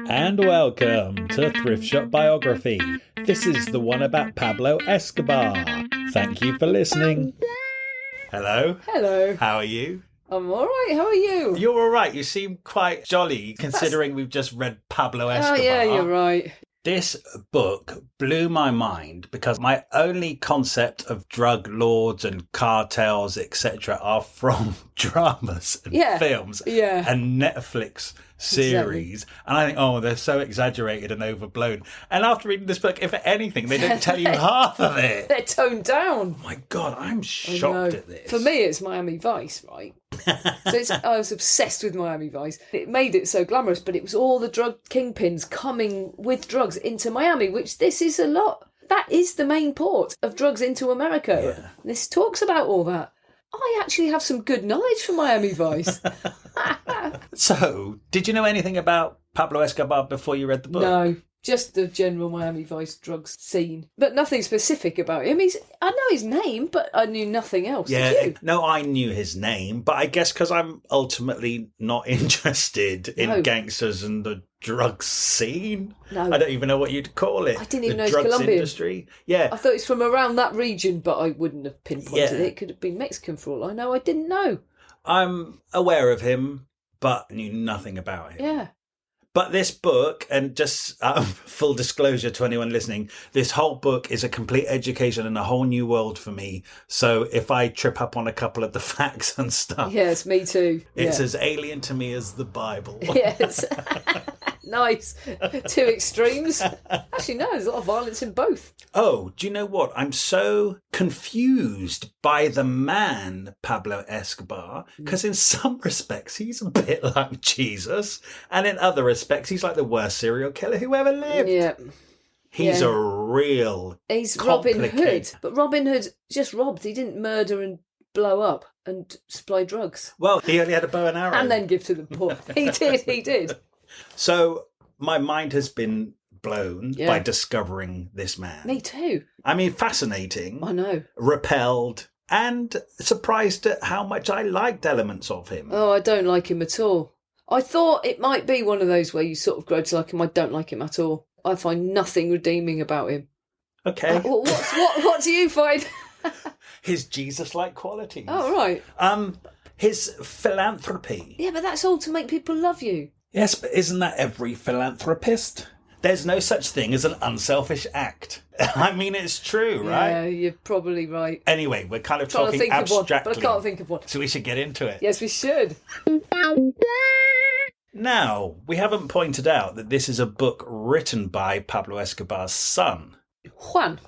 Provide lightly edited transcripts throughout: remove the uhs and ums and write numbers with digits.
And welcome to Thrift Shop Biography. This is the one about Pablo Escobar. Thank you for listening. Hello. Hello. How are you? I'm all right. How are you? You're all right. You seem quite jolly considering we've just read Pablo Escobar. Oh, yeah, you're right. This book blew my mind because my only concept of drug lords and cartels, etc., are from dramas and films and Netflix series. Exactly. And I think, oh, they're so exaggerated and overblown. And after reading this book, if anything, they don't tell you half of it. They're toned down. Oh my God, I'm shocked at this. For me, it's Miami Vice, right? I was obsessed with Miami Vice. It made it so glamorous, but it was all the drug kingpins coming with drugs into Miami, which this is a lot. That is the main port of drugs into America. Yeah. This talks about all that. I actually have some good knowledge from Miami Vice. So, did you know anything about Pablo Escobar before you read the book? No. Just the general Miami Vice drugs scene. But nothing specific about him. I know his name, but I knew nothing else. Yeah, Did you? No, I knew his name, but I guess because I'm ultimately not interested in gangsters and the drugs scene. No. I don't even know what you'd call it. I didn't even know it's Colombian. Drugs industry. Yeah. I thought it's from around that region, but I wouldn't have pinpointed it. It could have been Mexican for all I know. I didn't know. I'm aware of him, but knew nothing about him. Yeah. But this book, and just full disclosure to anyone listening, this whole book is a complete education and a whole new world for me. So if I trip up on a couple of the facts and stuff... Yes, me too. It's as alien to me as the Bible. Yes. Nice. Two extremes. Actually, no, there's a lot of violence in both. Oh, do you know what? I'm so confused by the man, Pablo Escobar, because in some respects, he's a bit like Jesus. And in other respects, he's like the worst serial killer who ever lived. Yeah. He's a real He's Robin Hood. But Robin Hood just robbed. He didn't murder and blow up and supply drugs. Well, he only had a bow and arrow. And then give to the poor. He did. So my mind has been blown by discovering this man. Me too. I mean, fascinating. I know. Repelled and surprised at how much I liked elements of him. Oh, I don't like him at all. I thought it might be one of those where you sort of grow to like him. I don't like him at all. I find nothing redeeming about him. Okay. What do you find? His Jesus-like qualities. Oh, right. His philanthropy. Yeah, but that's all to make people love you. Yes, but isn't that every philanthropist? There's no such thing as an unselfish act. I mean, it's true, right? Yeah, you're probably right. Anyway, we're kind of talking abstractly. But I can't think of one. So we should get into it. Yes, we should. Now, we haven't pointed out that this is a book written by Pablo Escobar's son. Juan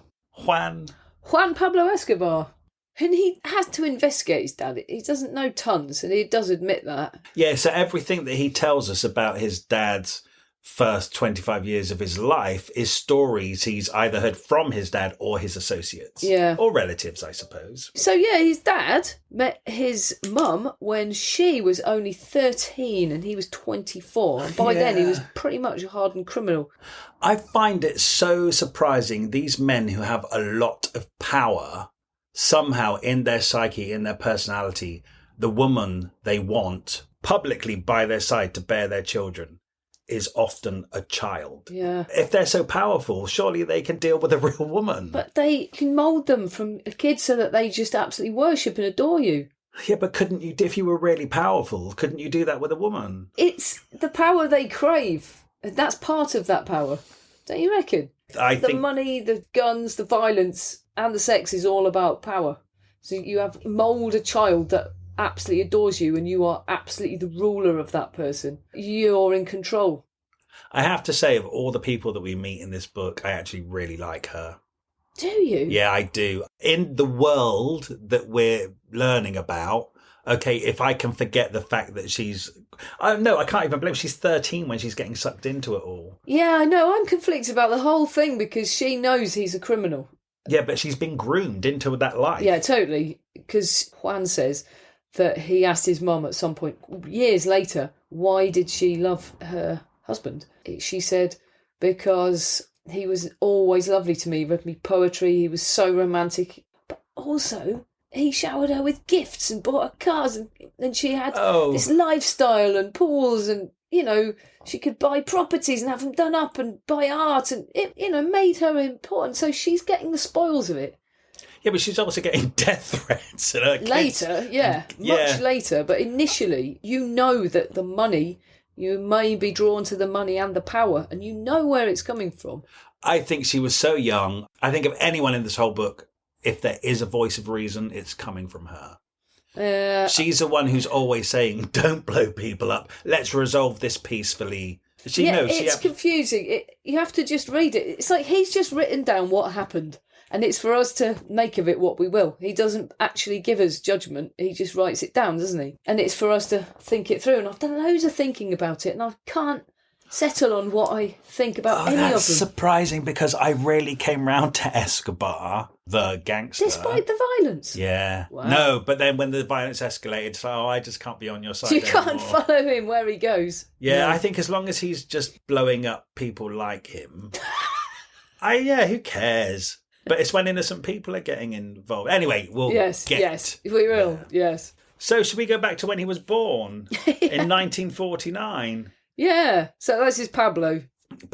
Pablo Escobar. And he has to investigate his dad. He doesn't know tons, and he does admit that. Yeah, so everything that he tells us about his dad's first 25 years of his life is stories he's either heard from his dad or his associates. Yeah. Or relatives, I suppose. So, yeah, his dad met his mum when she was only 13 and he was 24. And by then, he was pretty much a hardened criminal. I find it so surprising, these men who have a lot of power, somehow in their psyche, in their personality, the woman they want publicly by their side to bear their children is often a child. Yeah. If they're so powerful, surely they can deal with a real woman. But they can mould them from a kid so that they just absolutely worship and adore you. Yeah, but couldn't you, if you were really powerful, couldn't you do that with a woman? It's the power they crave. That's part of that power. Don't you reckon? The money, the guns, the violence and the sex is all about power. So you have mould a child that absolutely adores you and you are absolutely the ruler of that person. You're in control. I have to say, of all the people that we meet in this book, I actually really like her. Do you? Yeah, I do. In the world that we're learning about, okay, if I can forget the fact that she's... no, I can't even believe she's 13 when she's getting sucked into it all. Yeah, I know. I'm conflicted about the whole thing because she knows he's a criminal. Yeah, but she's been groomed into that life. Yeah, totally. Because Juan says that he asked his mum at some point, years later, why did she love her husband? She said, because he was always lovely to me, he read me poetry, he was so romantic. But also, he showered her with gifts and bought her cars, and she had this lifestyle and pools, and she could buy properties and have them done up and buy art, and it, made her important. So she's getting the spoils of it. Yeah, but she's also getting death threats. Later, much later. But initially, that the money, you may be drawn to the money and the power, and you know where it's coming from. I think she was so young. I think of anyone in this whole book, if there is a voice of reason, it's coming from her. She's the one who's always saying, don't blow people up. Let's resolve this peacefully. It's confusing. You have to just read it. It's like he's just written down what happened. And it's for us to make of it what we will. He doesn't actually give us judgment. He just writes it down, doesn't he? And it's for us to think it through. And I've done loads of thinking about it, and I can't settle on what I think about any of them. That's surprising, because I really came round to Escobar, the gangster. Despite the violence? Yeah. Wow. No, but then when the violence escalated, so I just can't be on your side You can't follow him where he goes. Yeah, no. I think as long as he's just blowing up people like him, who cares? But it's when innocent people are getting involved. Anyway, we'll Yes, we will, yes. So should we go back to when he was born in 1949? Yeah, so this is Pablo.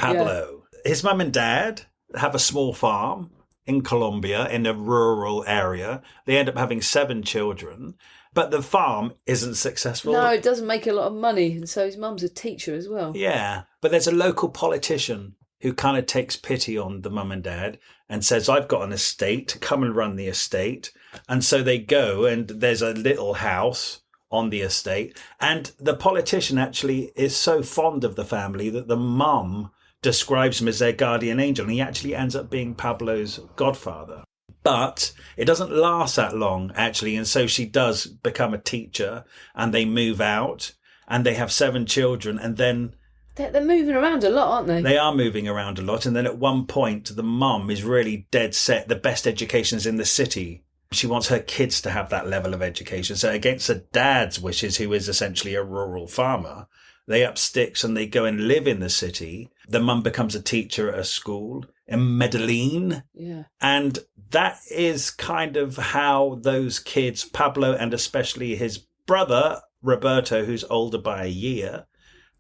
Yeah. His mum and dad have a small farm in Colombia, in a rural area. They end up having 7 children, but the farm isn't successful. No, it doesn't make a lot of money, and so his mum's a teacher as well. Yeah, but there's a local politician who kind of takes pity on the mum and dad and says, I've got an estate, come and run the estate. And so they go, and there's a little house on the estate. And the politician actually is so fond of the family that the mum describes him as their guardian angel. And he actually ends up being Pablo's godfather. But it doesn't last that long, actually. And so she does become a teacher, and they move out, and they have 7 children. And then they're moving around a lot, aren't they? They are moving around a lot. And then at one point, the mum is really dead set. The best education's in the city. She wants her kids to have that level of education. So against her dad's wishes, who is essentially a rural farmer, they up sticks and they go and live in the city. The mum becomes a teacher at a school in Medellin. Yeah. And that is kind of how those kids, Pablo and especially his brother, Roberto, who's older by a year,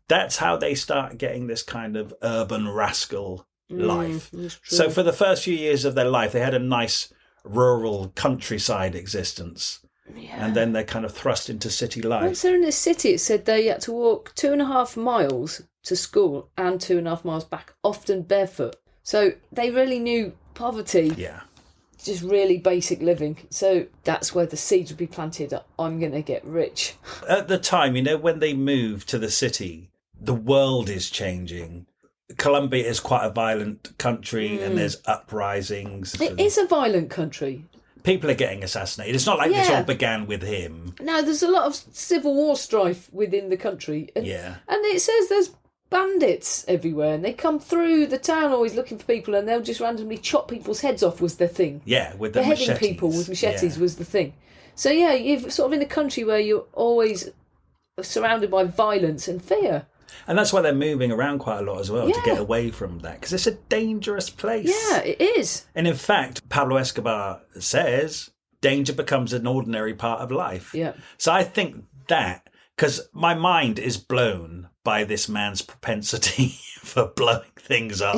that's how they start getting this kind of urban rascal life. So for the first few years of their life, they had a nice rural countryside existence. Yeah. And then they're kind of thrust into city life. Once they're in the city, it said they had to walk 2.5 miles to school and 2.5 miles back, often barefoot. So they really knew poverty. Yeah. Just really basic living. So that's where the seeds would be planted. I'm going to get rich. At the time, when they moved to the city, the world is changing. Colombia is quite a violent country, and there's uprisings. It is a violent country. People are getting assassinated. It's not like this all began with him. No, there's a lot of civil war strife within the country. And, yeah. And it says there's bandits everywhere, and they come through the town always looking for people, and they'll just randomly chop people's heads off was the thing. Yeah, with the machetes. Beheading people with machetes was the thing. So yeah, you're sort of in a country where you're always surrounded by violence and fear. And that's why they're moving around quite a lot as well, to get away from that, because it's a dangerous place. Yeah, it is. And in fact, Pablo Escobar says danger becomes an ordinary part of life. Yeah. So I think that, because my mind is blown by this man's propensity for blowing things up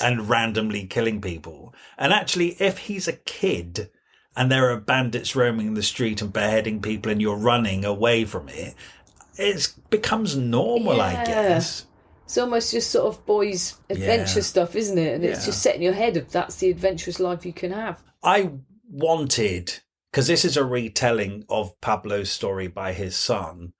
and randomly killing people. And actually, if he's a kid and there are bandits roaming the street and beheading people and you're running away from it, it becomes normal, I guess. It's almost just sort of boys' adventure stuff, isn't it? And it's just set in your head of that's the adventurous life you can have. I wanted, because this is a retelling of Pablo's story by his son,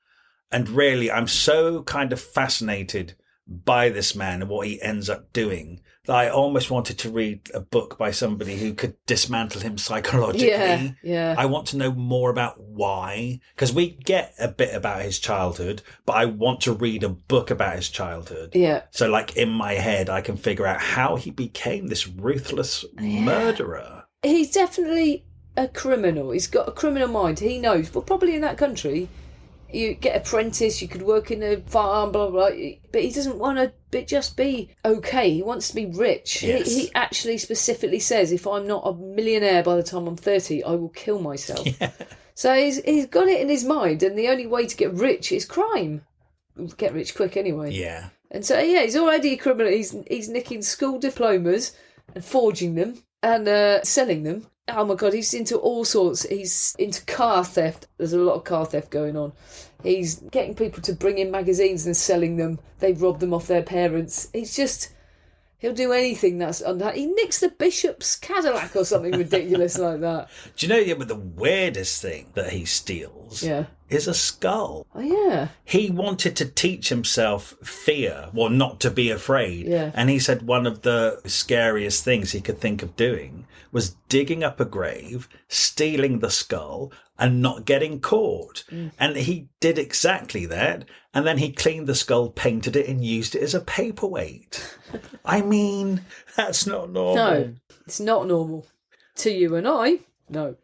and really I'm so kind of fascinated by this man and what he ends up doing that I almost wanted to read a book by somebody who could dismantle him psychologically. Yeah. I want to know more about why, because we get a bit about his childhood, but I want to read a book about his childhood. Yeah. So like in my head, I can figure out how he became this ruthless murderer. He's definitely a criminal. He's got a criminal mind. He knows. But probably in that country, you get apprentice, you could work in a farm, blah, blah, blah. But he doesn't want to just be okay. He wants to be rich. Yes. He actually specifically says, if I'm not a millionaire by the time I'm 30, I will kill myself. Yeah. So he's got it in his mind, and the only way to get rich is crime. get rich quick anyway. Yeah. And so, he's already a criminal. He's nicking school diplomas and forging them and selling them. Oh my God, he's into all sorts. He's into car theft. There's a lot of car theft going on. He's getting people to bring in magazines and selling them. They've robbed them off their parents. He'll do anything that's under. He nicks the bishop's Cadillac or something ridiculous like that. Do you know the weirdest thing that he steals is a skull? Oh, yeah. He wanted to teach himself fear, well, not to be afraid. Yeah. And he said one of the scariest things he could think of doing was digging up a grave, stealing the skull, and not getting caught. And he did exactly that. And then he cleaned the skull, painted it, and used it as a paperweight. I mean, that's not normal. No, it's not normal. To you and I, no.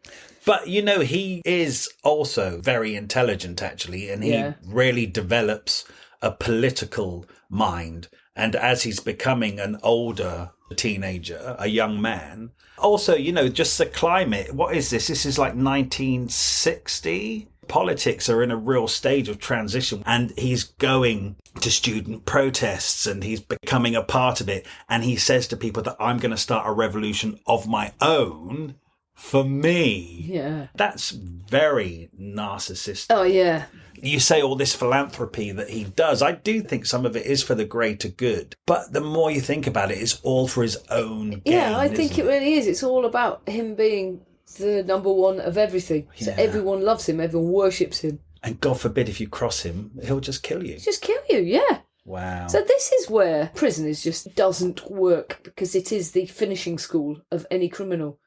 But, he is also very intelligent, actually, and he really develops a political mind. And as he's becoming an older teenager, a young man, also, just the climate. What is this? This is like 1960. Politics are in a real stage of transition, and he's going to student protests and he's becoming a part of it. And he says to people that I'm going to start a revolution of my own for me. Yeah. That's very narcissistic. Oh, yeah. You say all this philanthropy that he does. I do think some of it is for the greater good. But the more you think about it, it's all for his own gain. Yeah, I think it really is. It's all about him being the number one of everything. So everyone loves him, everyone worships him. And God forbid if you cross him, he'll just kill you. Just kill you, yeah. Wow. So this is where prison just doesn't work, because it is the finishing school of any criminal.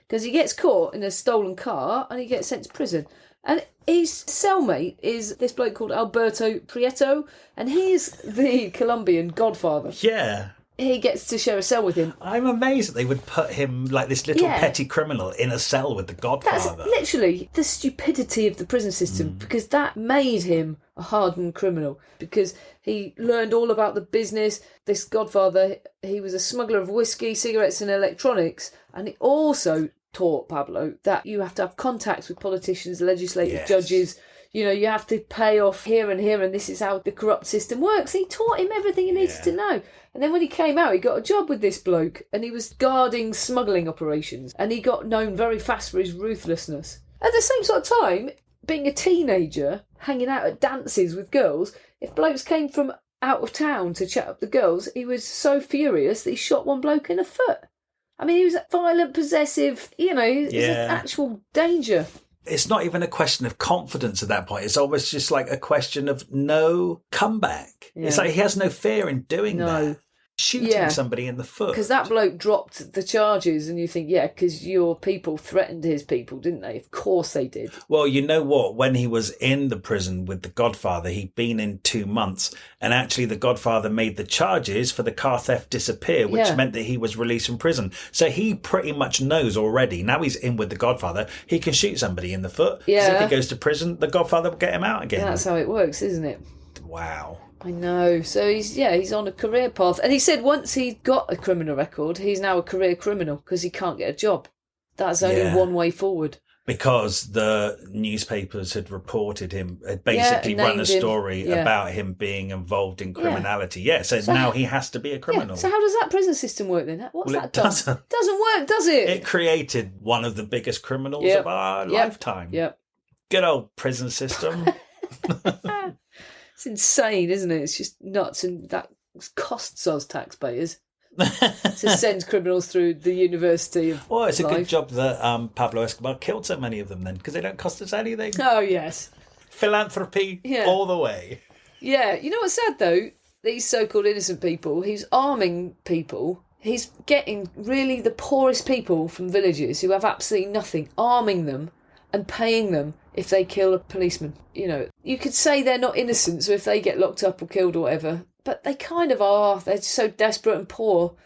Because he gets caught in a stolen car and he gets sent to prison. And his cellmate is this bloke called Alberto Prieto, and he's the Colombian godfather. Yeah. He gets to share a cell with him. I'm amazed that they would put him, like this little petty criminal, in a cell with the godfather. That's literally the stupidity of the prison system, because that made him a hardened criminal, because he learned all about the business. This godfather, he was a smuggler of whiskey, cigarettes and electronics, and he also taught Pablo that you have to have contacts with politicians, legislative judges. You have to pay off here, and this is how the corrupt system works. He taught him everything he needed to know. And then when he came out, he got a job with this bloke, and he was guarding smuggling operations, and he got known very fast for his ruthlessness. At the same sort of time, being a teenager, hanging out at dances with girls, if blokes came from out of town to chat up the girls, he was so furious that he shot one bloke in the foot. I mean, he was violent, possessive, he's an actual danger. It's not even a question of confidence at that point. It's almost just like a question of no comeback. Yeah. It's like he has no fear in doing that. Shooting somebody in the foot. Because that bloke dropped the charges, and you think, because your people threatened his people, didn't they? Of course they did. Well, you know what? When he was in the prison with the Godfather, he'd been in 2 months, and actually the Godfather made the charges for the car theft disappear, which meant that he was released from prison. So he pretty much knows already. Now he's in with the Godfather, he can shoot somebody in the foot. Yeah. Because if he goes to prison, the Godfather will get him out again. That's how it works, isn't it? Wow. I know. So he's on a career path. And he said once he got a criminal record, he's now a career criminal because he can't get a job. That's only one way forward. Because the newspapers had reported him, had basically run a story about him being involved in criminality. So now he has to be a criminal. So how does that prison system work then? What's that done? Doesn't work, does it? It created one of the biggest criminals of our lifetime. Yep. Good old prison system. It's insane, isn't it? It's just nuts, and that costs us taxpayers to send criminals through the University of Well, it's life. A good job that Pablo Escobar killed so many of them then, because they don't cost us anything. Oh, yes. Philanthropy all the way. Yeah. You know what's sad, though? These so-called innocent people, he's arming people. He's getting really the poorest people from villages who have absolutely nothing, arming them and paying them if they kill a policeman. You could say they're not innocent, so if they get locked up or killed or whatever, but they kind of are. They're so desperate and poor.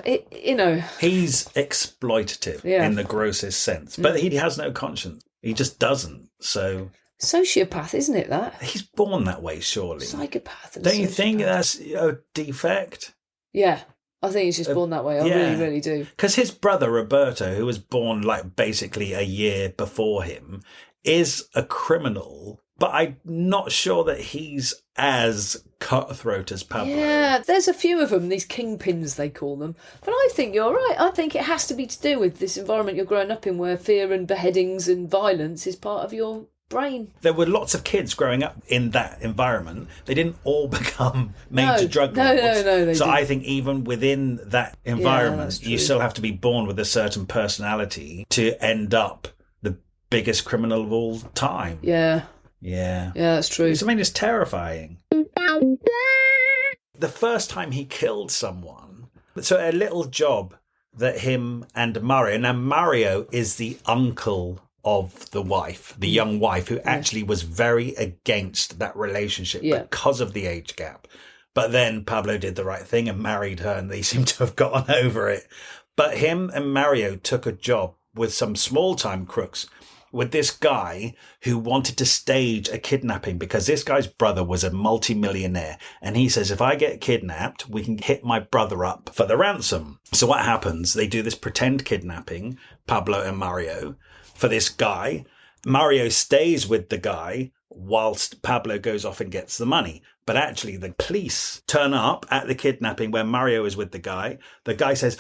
He's exploitative in the grossest sense, but he has no conscience. He just doesn't. So sociopath, isn't it? That he's born that way, surely. Psychopath. And don't you think that's a defect? Yeah. I think he's just born that way. I really, really do. Because his brother, Roberto, who was born like basically a year before him, is a criminal But I'm not sure that he's as cutthroat as Pablo. Yeah, there's a few of them, these kingpins they call them. But I think you're right. I think it has to be to do with this environment you're growing up in where fear and beheadings and violence is part of your brain. There were lots of kids growing up in that environment. They didn't all become major drug lords. No. So I think even within that environment, you still have to be born with a certain personality to end up the biggest criminal of all time. Yeah. Yeah. Yeah, that's true. I mean, it's terrifying. The first time he killed someone, so a little job that him and Mario, now Mario is the uncle of the wife, the young wife, who actually was very against that relationship because of the age gap. But then Pablo did the right thing and married her, and they seem to have gotten over it. But him and Mario took a job with some small-time crooks with this guy who wanted to stage a kidnapping because this guy's brother was a multi-millionaire. And he says, if I get kidnapped, we can hit my brother up for the ransom. So what happens? They do this pretend kidnapping, Pablo and Mario, for this guy. Mario stays with the guy whilst Pablo goes off and gets the money. But actually, the police turn up at the kidnapping where Mario is with the guy. The guy says,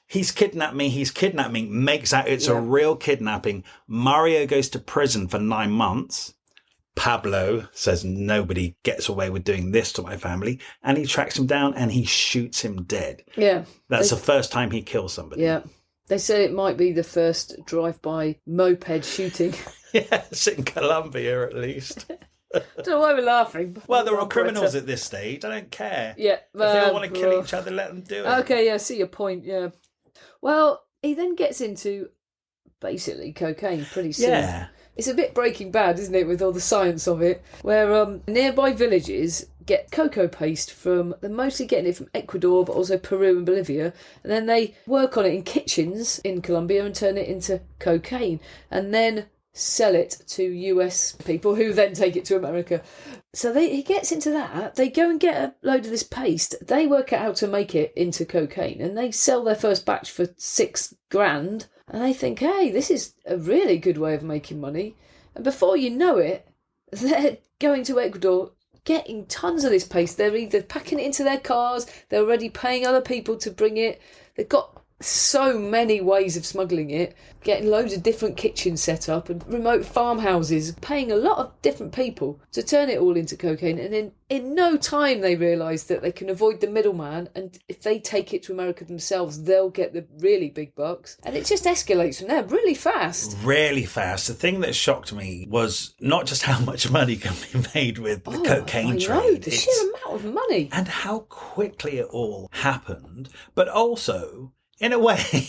he's kidnapped me, makes out it's a real kidnapping. Mario goes to prison for 9 months. Pablo says, nobody gets away with doing this to my family. And he tracks him down and he shoots him dead. Yeah. That's the first time he kills somebody. Yeah. They said it might be the first drive-by moped shooting. Yes, in Colombia at least. I don't know why we're laughing. Well, they're all criminals at this stage. I don't care. Yeah. If they all want to kill each other, let them do it. Okay, yeah, see your point, yeah. Well, he then gets into basically cocaine pretty soon. Yeah. It's a bit Breaking Bad, isn't it, with all the science of it, where nearby villages get cocoa paste from, they're mostly getting it from Ecuador, but also Peru and Bolivia, and then they work on it in kitchens in Colombia and turn it into cocaine, and then sell it to US people who then take it to America. So he gets into that. They go and get a load of this paste. They work out how to make it into cocaine, and they sell their first batch for $6,000. And they think, hey, this is a really good way of making money. And before you know it, they're going to Ecuador, getting tons of this paste. They're either packing it into their cars, they're already paying other people to bring it. They've got so many ways of smuggling it, getting loads of different kitchens set up and remote farmhouses, paying a lot of different people to turn it all into cocaine. And in no time they realise that they can avoid the middleman, and if they take it to America themselves, they'll get the really big bucks. And it just escalates from there really fast. Really fast. The thing that shocked me was not just how much money can be made with the cocaine trade. The sheer amount of money. And how quickly it all happened, but also, in a way,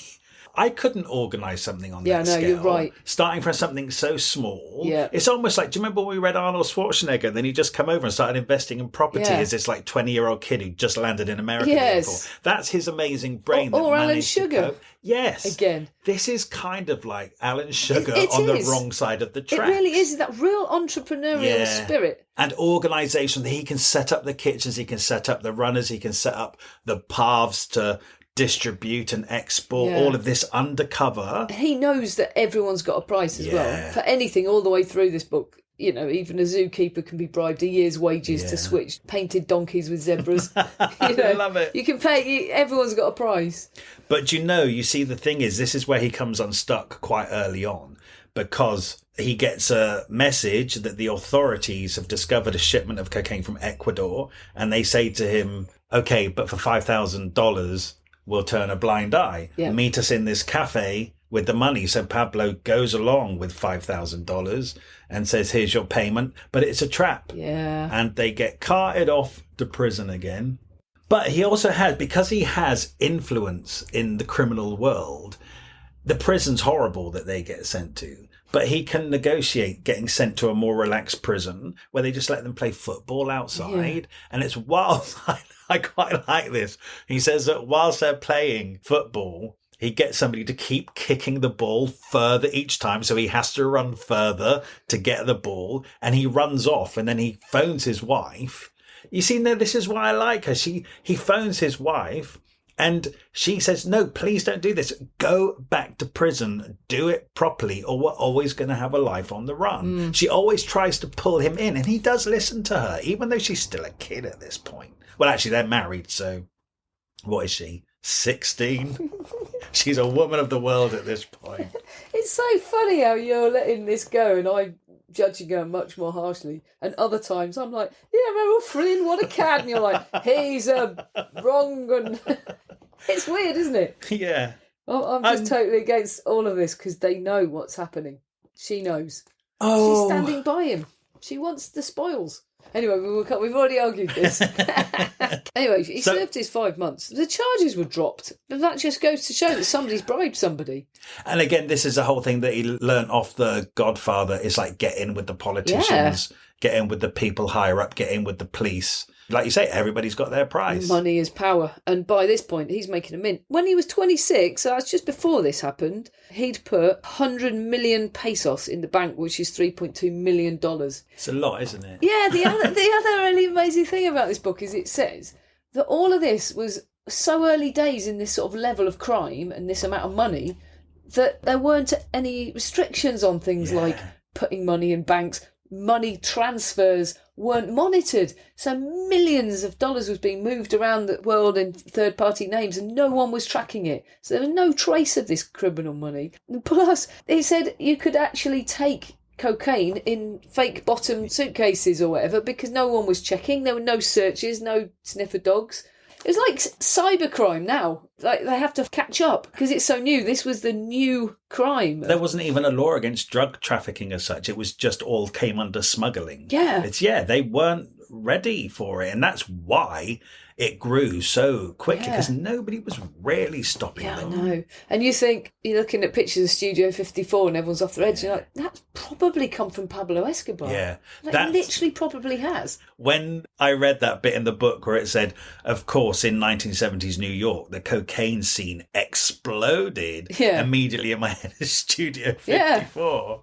I couldn't organise something on that scale. You're right. Starting from something so small. Yeah. It's almost like, do you remember when we read Arnold Schwarzenegger and then he just come over and started investing in property as this like 20-year-old kid who just landed in America? Yes. That's his amazing brain. Or Alan Sugar. Yes. Again. This is kind of like Alan Sugar on the wrong side of the tracks. It really is, that real entrepreneurial spirit. And organisation. He can set up the kitchens, he can set up the runners, he can set up the paths to distribute and export all of this undercover. He knows that everyone's got a price as well for anything all the way through this book. You know, even a zookeeper can be bribed a year's wages to switch painted donkeys with zebras. I love it. You can pay, everyone's got a price. But you see, the thing is, this is where he comes unstuck quite early on, because he gets a message that the authorities have discovered a shipment of cocaine from Ecuador, and they say to him, okay, but for $5,000, we'll turn a blind eye. Yeah. Meet us in this cafe with the money. So Pablo goes along with $5,000 and says, here's your payment. But it's a trap. Yeah. And they get carted off to prison again. But he also because he has influence in the criminal world, the prison's horrible that they get sent to. But he can negotiate getting sent to a more relaxed prison where they just let them play football outside. Yeah. And it's wild. I quite like this. He says that whilst they're playing football, he gets somebody to keep kicking the ball further each time. So he has to run further to get the ball. And he runs off and then he phones his wife. You see, now this is why I like her. He phones his wife And she says, no, please don't do this. Go back to prison. Do it properly, or we're always going to have a life on the run. She always tries to pull him in, and he does listen to her, even though she's still a kid at this point. Well, actually, they're married, so what is she? 16? She's a woman of the world at this point. It's so funny how you're letting this go, and I'm judging her much more harshly. And other times I'm like, yeah, Meryl Flynn, what a cad. And you're like, he's wrong. And it's weird, isn't it? Yeah. I'm just totally against all of this because they know what's happening. She knows. Oh. She's standing by him. She wants the spoils. Anyway, we've already argued this. Anyway, he served his 5 months. The charges were dropped. But that just goes to show that somebody's bribed somebody. And again, this is a whole thing that he learnt off The Godfather. It's like, get in with the politicians, get in with the people higher up, get in with the police. Like you say, everybody's got their price. Money is power. And by this point, he's making a mint. When he was 26, so that's just before this happened, he'd put 100 million pesos in the bank, which is $3.2 million. It's a lot, isn't it? Yeah, the other really amazing thing about this book is it says that all of this was so early days in this sort of level of crime and this amount of money that there weren't any restrictions on things like putting money in banks. Money transfers weren't monitored, so millions of dollars was being moved around the world in third-party names and no one was tracking it, so there was no trace of this criminal money. And plus, it said you could actually take cocaine in fake bottom suitcases or whatever because no one was checking. There were no searches, no sniffer dogs. It's like cybercrime now. Like they have to catch up because it's so new. This was the new crime. There wasn't even a law against drug trafficking as such. It was just all came under smuggling. Yeah. They weren't ready for it. And that's why it grew so quickly because nobody was really stopping them. Yeah, I know. And you think, you're looking at pictures of Studio 54 and everyone's off their edge. You're like, that's probably come from Pablo Escobar. Yeah. It literally probably has. When I read that bit in the book where it said, of course, in 1970s New York, the cocaine scene exploded immediately in my head of Studio 54. Yeah.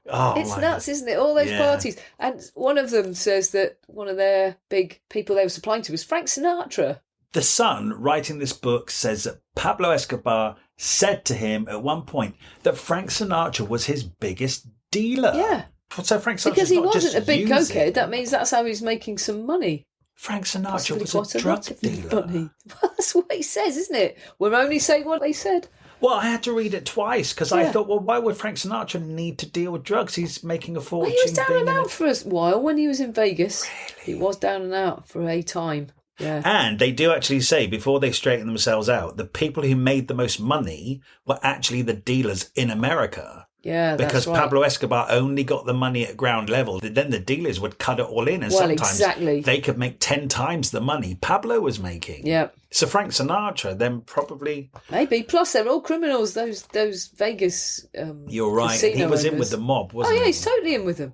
Oh, it's nuts, isn't it? All those parties. And one of them says that one of their big people they were supplying to was Frank Sinatra. The Sun, writing this book, says that Pablo Escobar said to him at one point that Frank Sinatra was his biggest dealer. Yeah. So Frank Sinatra because he wasn't a big cokehead. That means that's how he's making some money. Frank Sinatra was a drug dealer. Well, that's what he says, isn't it? We're only saying what they said. Well, I had to read it twice because I thought, well, why would Frank Sinatra need to deal with drugs? He's making a fortune. Well, he was down and out for a while when he was in Vegas. Really? He was down and out for a time. Yeah. And they do actually say, before they straighten themselves out, the people who made the most money were actually the dealers in America. Yeah, because that's right. Pablo Escobar only got the money at ground level. Then the dealers would cut it all in. And sometimes they could make 10 times the money Pablo was making. Yeah. So Frank Sinatra then probably... Maybe. Plus, they're all criminals, those Vegas You're right. He was in with the mob, wasn't he? Oh, yeah, he's totally in with them.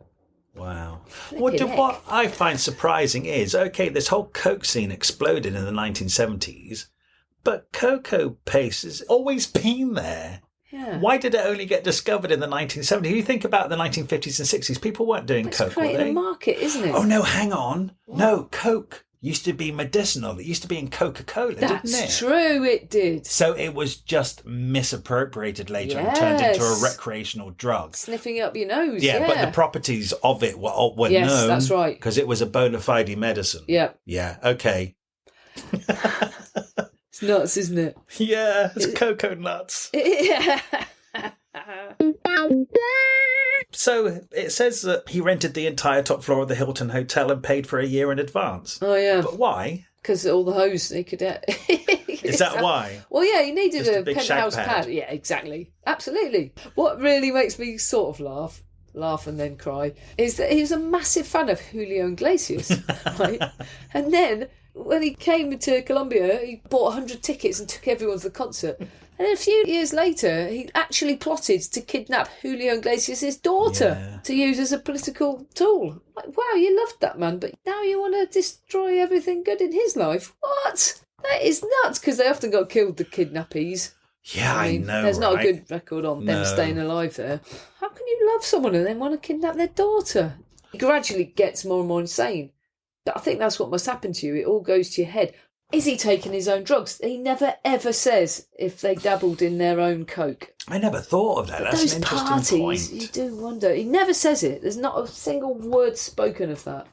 Wow. What I find surprising is, okay, this whole coke scene exploded in the 1970s, but cocoa paste has always been there. Yeah. Why did it only get discovered in the 1970s? You think about the 1950s and 60s, people weren't doing coke, were they? It's creating a market, isn't it? Oh, no, hang on. What? No, coke used to be medicinal. It used to be in Coca-Cola, didn't it? That's true, it did. So it was just misappropriated later and turned into a recreational drug. Sniffing up your nose, yeah. But the properties of it were known. Yes, that's right. Because it was a bona fide medicine. Yeah. Yeah, okay. It's nuts, isn't it? Yeah, it's cocoa nuts. Yeah. So it says that he rented the entire top floor of the Hilton Hotel and paid for a year in advance. Oh, yeah. But why? Because all the hose he could... Is that why? Well, yeah, he needed Just a penthouse pad. Yeah, exactly. Absolutely. What really makes me sort of laugh and then cry, is that he was a massive fan of Julio Iglesias, right? And then when he came to Colombia, he bought 100 tickets and took everyone to the concert. And a few years later, he actually plotted to kidnap Julio Iglesias' daughter to use as a political tool. Like, wow, you loved that man, but now you want to destroy everything good in his life? What? That is nuts, because they often got killed, the kidnappees. Yeah, I know, there's not a good record on them staying alive there. How can you love someone and then want to kidnap their daughter? It gradually gets more and more insane. I think that's what must happen to you. It all goes to your head. is he taking his own drugs? He never ever says if they dabbled in their own coke. I never thought of that. That's Those an interesting parties, point. you do wonder. He never says it. There's not a single word spoken of that.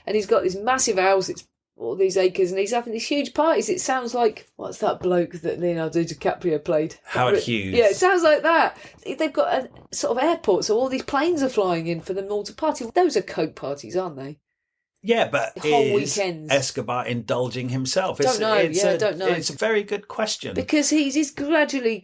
And he's got this massive house, it's all these acres, and he's having these huge parties. It sounds like, what's that bloke that Leonardo DiCaprio played? Howard Hughes. Yeah, it sounds like that. They've got a sort of airport, so all these planes are flying in for them all to party. Those are coke parties, aren't they? Yeah, but whole is weekends. Escobar indulging himself? Don't know. It's a very good question. Because he's gradually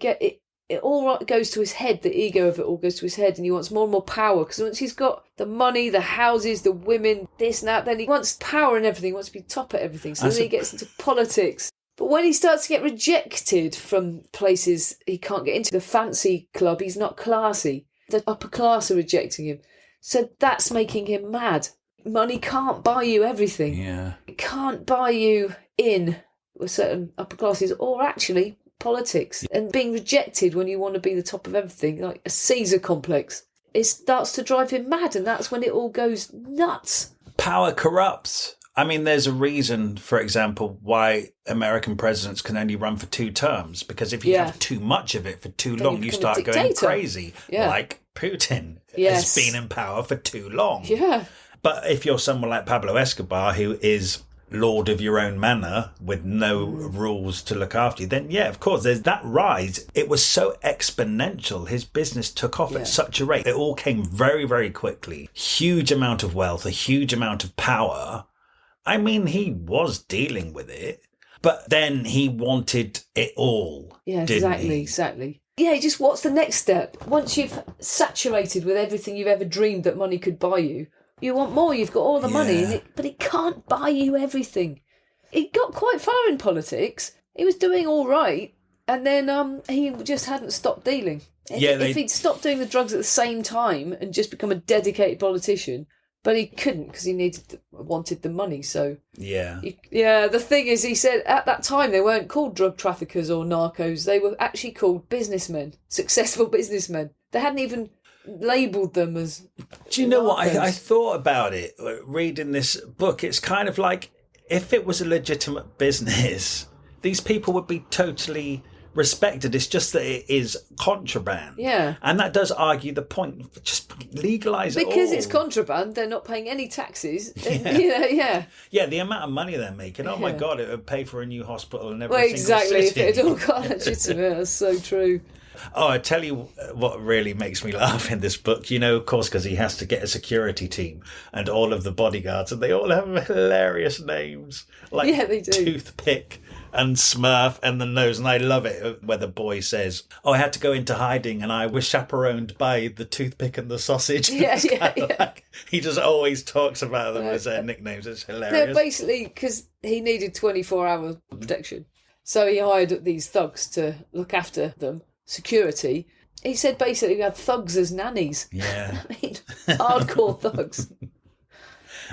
it all goes to his head. The ego of it all goes to his head, and he wants more and more power. Because once he's got the money, the houses, the women, this and that, then he wants power and everything. He wants to be top at everything. So then he gets into politics. But when he starts to get rejected from places he can't get into, the fancy club, he's not classy. The upper class are rejecting him. So that's making him mad. Money can't buy you everything. Yeah. It can't buy you in with certain upper classes, or actually politics. And being rejected when you want to be the top of everything, like a Caesar complex, it starts to drive him mad, and that's when it all goes nuts. Power corrupts. I mean, there's a reason, for example, why American presidents can only run for 2 terms, because if you have too much of it for too long, you start going crazy, like Putin has been in power for too long. Yeah. But if you're someone like Pablo Escobar, who is lord of your own manor with no rules to look after you, then of course there's that rise. It was so exponential. His business took off at such a rate. It all came very, very quickly. Huge amount of wealth, a huge amount of power. I mean, he was dealing with it, but then he wanted it all. Yeah, exactly. Yeah, just what's the next step? Once you've saturated with everything you've ever dreamed that money could buy you, you want more, you've got all the money, but it can't buy you everything. He got quite far in politics. He was doing all right, and then he just hadn't stopped dealing. If he'd stopped doing the drugs at the same time and just become a dedicated politician, but he couldn't because he wanted the money. So the thing is, he said at that time they weren't called drug traffickers or narcos. They were actually called businessmen, successful businessmen. They hadn't even labelled them as... Do you know what? I thought about it reading this book. It's kind of like, if it was a legitimate business, these people would be totally respected. It's just that it is contraband. Yeah. And that does argue the point. Just legalise it all. Because it's contraband, they're not paying any taxes. Yeah, the amount of money they're making, oh my God, it would pay for a new hospital in every single city. If it had all got legitimate, that's so true. Oh, I tell you what really makes me laugh in this book, of course, because he has to get a security team and all of the bodyguards, and they all have hilarious names, like they do. Toothpick and Smurf and the Nose. And I love it where the boy says, I had to go into hiding and I was chaperoned by the Toothpick and the Sausage. Like, he just always talks about them as their nicknames. It's hilarious. No, basically, because he needed 24-hour protection. So he hired these thugs to look after them. Security. He said basically we had thugs as nannies. Yeah. I mean, hardcore thugs.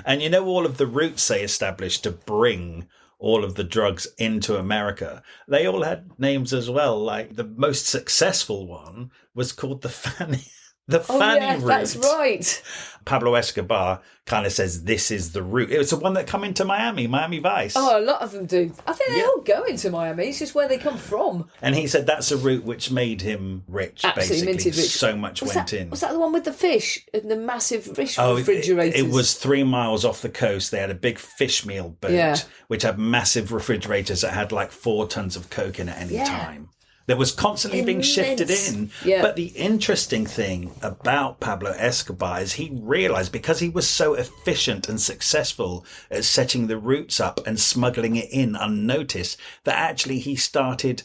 And all of the routes they established to bring all of the drugs into America, they all had names as well. Like the most successful one was called the Fanny route. That's right. Pablo Escobar kind of says this is the route. It was the one that come into Miami Vice. Oh, a lot of them do. I think they all go into Miami. It's just where they come from. And he said that's a route which made him rich, absolutely basically. Minted rich. So much went in. Was that the one with the fish and the massive fish refrigerators? It was 3 miles off the coast. They had a big fish meal boat, which had massive refrigerators that had like 4 tons of coke in at any time. That was constantly being shifted in. Yeah. But the interesting thing about Pablo Escobar is he realised, because he was so efficient and successful at setting the routes up and smuggling it in unnoticed, that actually he started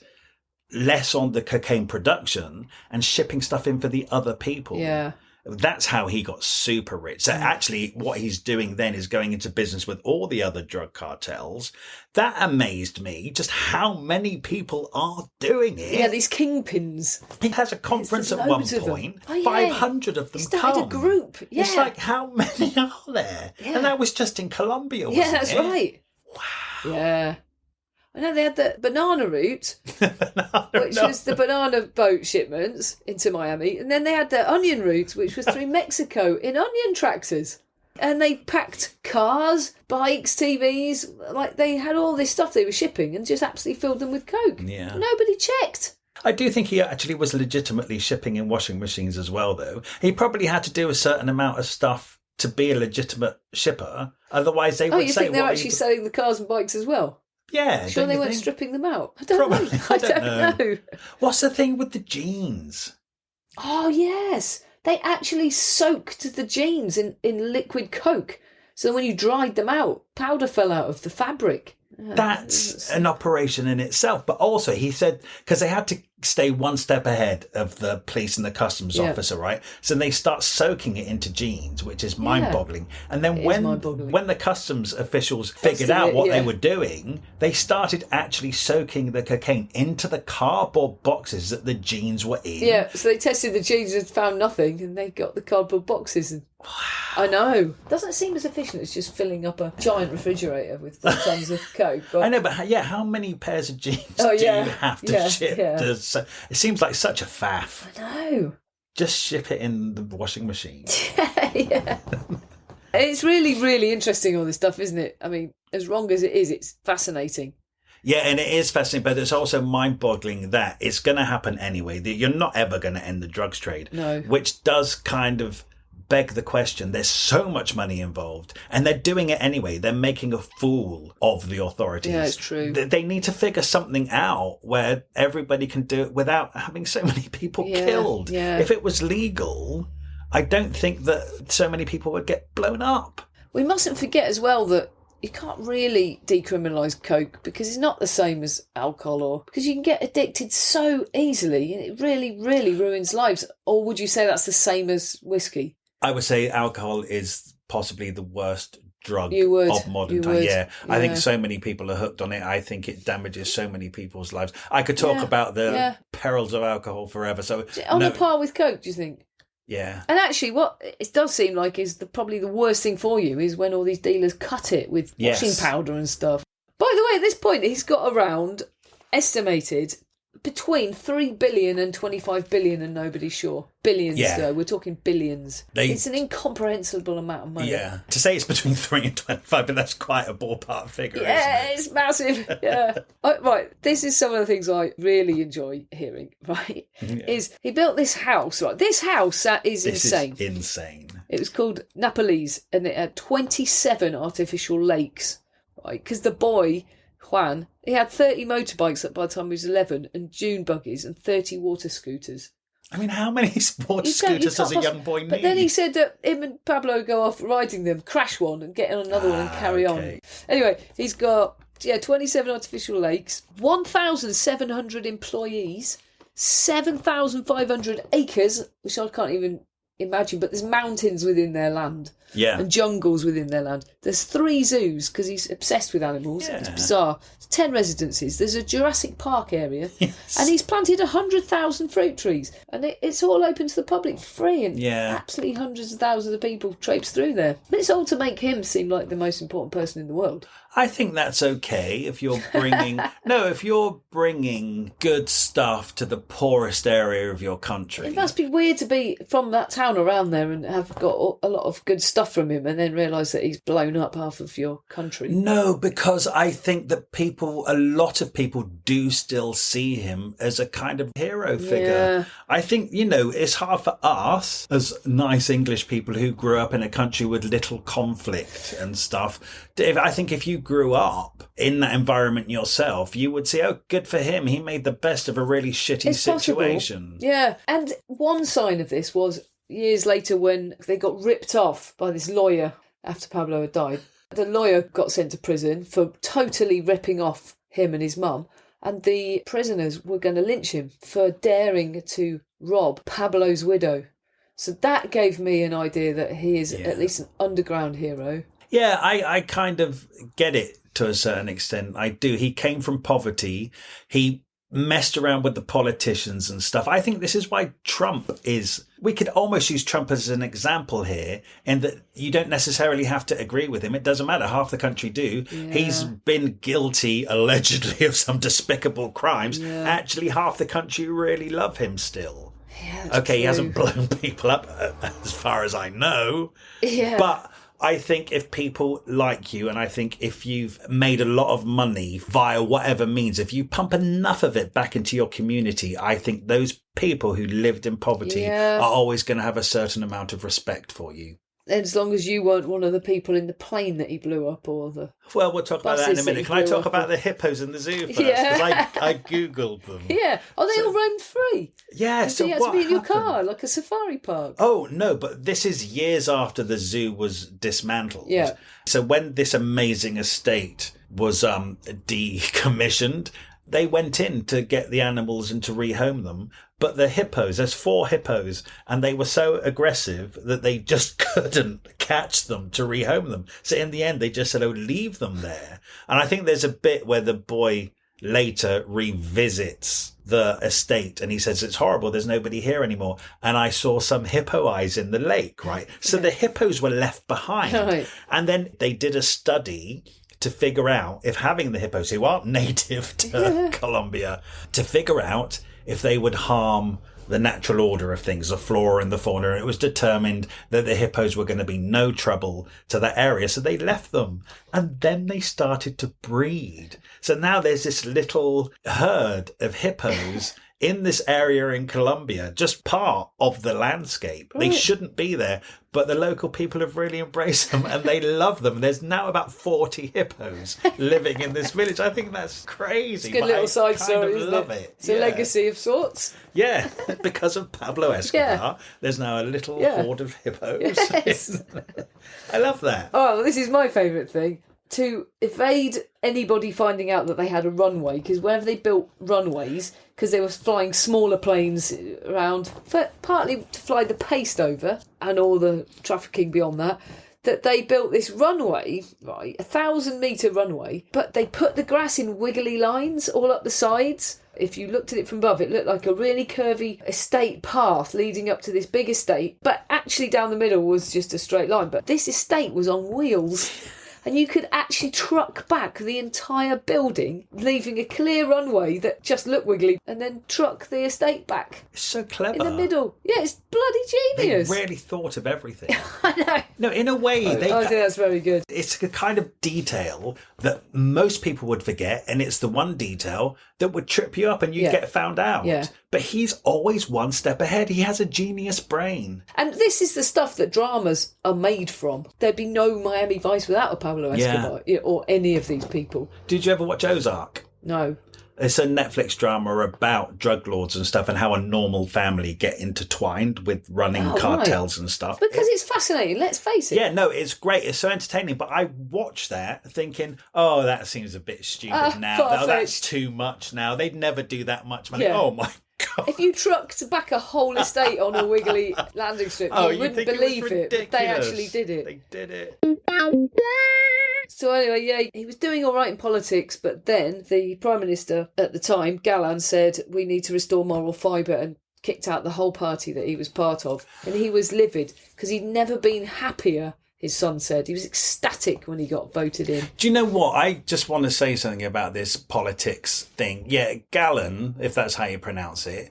less on the cocaine production and shipping stuff in for the other people. Yeah. That's how he got super rich. So actually what he's doing then is going into business with all the other drug cartels. That amazed me, just how many people are doing it. Yeah, these kingpins. He has a conference at one point. 500 of them started a group. Yeah. It's like, how many are there? Yeah. And that was just in Colombia, wasn't it? Yeah, that's right. Wow. Yeah. I know they had the banana route, which was the banana boat shipments into Miami. And then they had the onion route, which was through Mexico in onion tractors. And they packed cars, bikes, TVs, like they had all this stuff they were shipping and just absolutely filled them with coke. Yeah. Nobody checked. I do think he actually was legitimately shipping in washing machines as well, though. He probably had to do a certain amount of stuff to be a legitimate shipper. Otherwise, they would say... Oh, you think they're actually selling the cars and bikes as well? Yeah. Sure they weren't stripping them out? I don't know. I don't know. What's the thing with the jeans? Oh, yes. They actually soaked the jeans in liquid coke. So when you dried them out, powder fell out of the fabric. That's an operation in itself. But also, he said, because they had to stay one step ahead of the police and the customs officer, right? So they start soaking it into jeans, which is mind-boggling. And then when the customs officials figured out what they were doing, they started actually soaking the cocaine into the cardboard boxes that the jeans were in. Yeah, so they tested the jeans and found nothing, and they got the cardboard boxes. And I know. Doesn't seem as efficient as just filling up a giant refrigerator with tons of coke. But... I know, but how many pairs of jeans do you have to ship? Yeah. It seems like such a faff. I know. Just ship it in the washing machine. Yeah. It's really, really interesting, all this stuff, isn't it? I mean, as wrong as it is, it's fascinating. Yeah, and it is fascinating, but it's also mind-boggling that it's going to happen anyway. You're not ever going to end the drugs trade. No. Which does kind of beg the question. There's so much money involved, and they're doing it anyway. They're making a fool of the authorities. Yeah, it's true. They need to figure something out where everybody can do it without having so many people killed. Yeah. If it was legal, I don't think that so many people would get blown up. We mustn't forget as well that you can't really decriminalise coke because it's not the same as alcohol, or because you can get addicted so easily and it really, really ruins lives. Or would you say that's the same as whiskey? I would say alcohol is possibly the worst drug of modern time. Yeah. I think so many people are hooked on it. I think it damages so many people's lives. I could talk about the perils of alcohol forever. So on a par with coke, do you think? Yeah. And actually, what it does seem like is probably the worst thing for you is when all these dealers cut it with washing powder and stuff. By the way, at this point, he's got around, estimated, between 3 billion and 25 billion, and nobody's sure. Billions, though. We're talking billions. It's an incomprehensible amount of money. Yeah. To say it's between 3 and 25, but that's quite a ballpark figure, isn't it? It's massive. Yeah. Right. This is some of the things I really enjoy hearing, right? Yeah. Is he built this house, right? This house is insane. Is insane. It was called Napolese, and it had 27 artificial lakes, right? Because the boy... Juan, he had 30 motorbikes by the time he was 11 and dune buggies and 30 water scooters. I mean, how many water scooters does a young boy need? But then he said that him and Pablo go off riding them, crash one and get on another one and carry on. Anyway, he's got 27 artificial lakes, 1,700 employees, 7,500 acres, which I can't even imagine, but there's mountains within their land. Yeah. And jungles within their land. There's 3 zoos because he's obsessed with animals. Yeah. It's bizarre. 10 residences. There's a Jurassic Park area. Yes. And he's planted 100,000 fruit trees. And it's all open to the public for free. And absolutely hundreds of thousands of people traipse through there. But it's all to make him seem like the most important person in the world. I think that's okay if you're bringing... if you're bringing good stuff to the poorest area of your country. It must be weird to be from that town around there and have got a lot of good stuff from him and then realise that he's blown up half of your country. No, because I think that a lot of people do still see him as a kind of hero figure. Yeah. I think, it's hard for us as nice English people who grew up in a country with little conflict and stuff. I think if you grew up in that environment yourself, you would say, oh, good for him. He made the best of a really shitty situation. Possible. Yeah. And one sign of this was years later when they got ripped off by this lawyer after Pablo had died. The lawyer got sent to prison for totally ripping off him and his mum, and the prisoners were going to lynch him for daring to rob Pablo's widow. So that gave me an idea that he is at least an underground hero. Yeah, I kind of get it to a certain extent. I do. He came from poverty. He messed around with the politicians and stuff. I think this is why Trump is... We could almost use Trump as an example here, in that you don't necessarily have to agree with him. It doesn't matter. Half the country do. Yeah. He's been guilty, allegedly, of some despicable crimes. Yeah. Actually, half the country really love him still. Yeah, okay, true. He hasn't blown people up, as far as I know. Yeah. But I think if people like you, and I think if you've made a lot of money via whatever means, if you pump enough of it back into your community, I think those people who lived in poverty are always going to have a certain amount of respect for you. As long as you weren't one of the people in the plane that he blew up, or the Well, we'll talk about that in a minute. Can I talk about the hippos in the zoo first? Yeah. Because I Googled them. Yeah. Oh, they all roamed free. Yeah, so you had to be in your car, like a safari park. Oh, no, but this is years after the zoo was dismantled. Yeah. So when this amazing estate was decommissioned, they went in to get the animals and to rehome them. But the hippos, there's 4 hippos, and they were so aggressive that they just couldn't catch them to rehome them. So in the end, they just said, oh, leave them there. And I think there's a bit where the boy later revisits the estate and he says, it's horrible, there's nobody here anymore. And I saw some hippo eyes in the lake, right? So the hippos were left behind. Right. And then they did a study to figure out if having the hippos, who aren't native to Colombia, to figure out if they would harm the natural order of things, the flora and the fauna. And it was determined that the hippos were going to be no trouble to that area. So they left them. And then they started to breed. So now there's this little herd of hippos in this area in Colombia, just part of the landscape. Right. They shouldn't be there, but the local people have really embraced them and they love them. There's now about 40 hippos living in this village. I think that's crazy. It's a good little side story, isn't love it? It's a legacy of sorts. Yeah, because of Pablo Escobar, there's now a little horde of hippos. Yes. I love that. Oh, well, this is my favourite thing. To evade anybody finding out that they had a runway, because whenever they built runways, because they were flying smaller planes around, partly to fly the paste over and all the trafficking beyond that, that they built this runway, right, 1,000-metre runway, but they put the grass in wiggly lines all up the sides. If you looked at it from above, it looked like a really curvy estate path leading up to this big estate, but actually down the middle was just a straight line. But this estate was on wheels. And you could actually truck back the entire building, leaving a clear runway that just looked wiggly, and then truck the estate back. It's so clever. In the middle. Yeah, it's bloody genius. They really thought of everything. I know. No, in a way. I think that's very good. It's a kind of detail that most people would forget, and it's the one detail that would trip you up and you'd get found out. Yeah. But he's always one step ahead. He has a genius brain. And this is the stuff that dramas are made from. There'd be no Miami Vice without a Pablo Escobar or any of these people. Did you ever watch Ozark? No. It's a Netflix drama about drug lords and stuff and how a normal family get intertwined with running cartels and stuff. Because it's fascinating, let's face it. Yeah, no, it's great. It's so entertaining. But I watched that thinking, oh, that seems a bit stupid now. Oh, that's too much now. They'd never do that much money. Yeah. Oh, my God. If you trucked back a whole estate on a wiggly landing strip, you wouldn't believe it. But they actually did it. They did it. So anyway, he was doing all right in politics, but then the Prime Minister at the time, Galán, said we need to restore moral fibre and kicked out the whole party that he was part of. And he was livid because he'd never been happier, his son said. He was ecstatic when he got voted in. Do you know what? I just want to say something about this politics thing. Yeah, Galán, if that's how you pronounce it,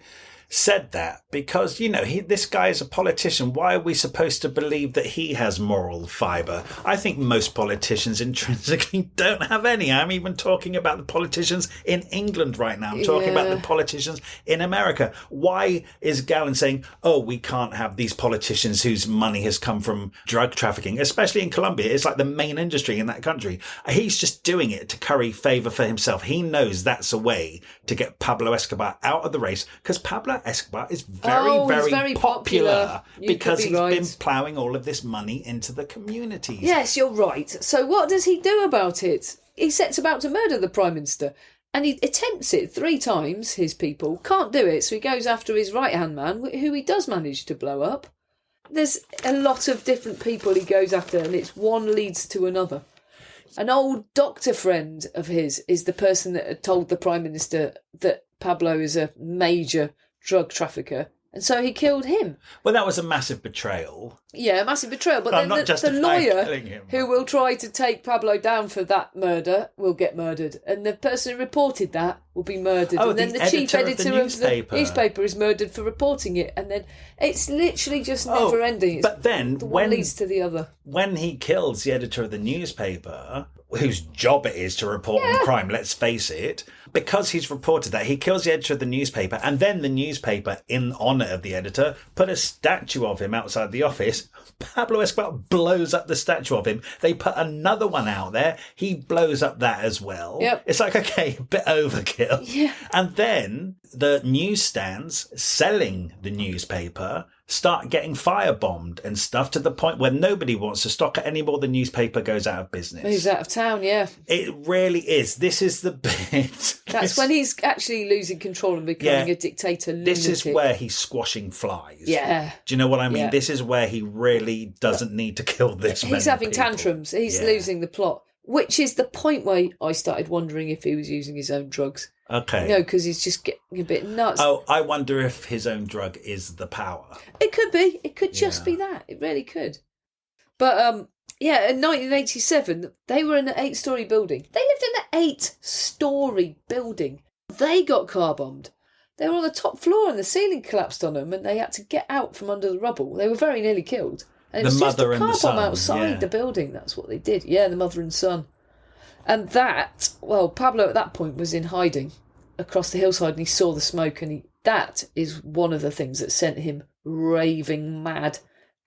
said that because, you know, this guy is a politician. Why are we supposed to believe that he has moral fibre? I think most politicians intrinsically don't have any. I'm even talking about the politicians in England right now. I'm talking about the politicians in America. Why is Galán saying, oh, we can't have these politicians whose money has come from drug trafficking, especially in Colombia? It's like the main industry in that country. He's just doing it to curry favour for himself. He knows that's a way to get Pablo Escobar out of the race because Pablo Escobar is very popular because he's been ploughing all of this money into the communities. Yes, you're right. So what does he do about it? He sets about to murder the Prime Minister and he attempts it 3 times, his people. Can't do it, so he goes after his right-hand man, who he does manage to blow up. There's a lot of different people he goes after and it's one leads to another. An old doctor friend of his is the person that had told the Prime Minister that Pablo is a major drug trafficker, And so he killed him. Well, that was a massive betrayal. Yeah, a massive betrayal. But I'm then not the lawyer killing him. who will try to take Pablo down for that murder will get murdered. And the person who reported that will be murdered. Oh, and then the chief editor of the newspaper is murdered for reporting it. And then it's literally just never ending. But then one leads to the other. When he kills the editor of the newspaper, whose job it is to report on crime, let's face it, because he's reported that, he kills the editor of the newspaper, and then the newspaper, in honour of the editor, put a statue of him outside the office. Pablo Escobar blows up the statue of him. They put another one out there. He blows up that as well. Yep. It's like, okay, a bit overkill. Yeah. And then the newsstands selling the newspaper start getting firebombed and stuff, to the point where nobody wants to stock it anymore. The newspaper goes out of business. Moves out of town, yeah. It really is. This is the bit. That's when he's actually losing control and becoming a dictator lunatic. This is where he's squashing flies. Yeah. Do you know what I mean? Yeah. This is where he really doesn't need to kill this man. He's having tantrums. He's losing the plot. Which is the point where I started wondering if he was using his own drugs. Okay. No, because he's just getting a bit nuts. Oh, I wonder if his own drug is the power. It could be. It could just be that. It really could. But, in 1987, they were in an 8-storey building. They lived in an 8-storey building. They got car bombed. They were on the top floor and the ceiling collapsed on them and they had to get out from under the rubble. They were very nearly killed. And it was just a car bomb outside the building. That's what they did. Yeah, the mother and son. And Pablo at that point was in hiding across the hillside and he saw the smoke, and that is one of the things that sent him raving mad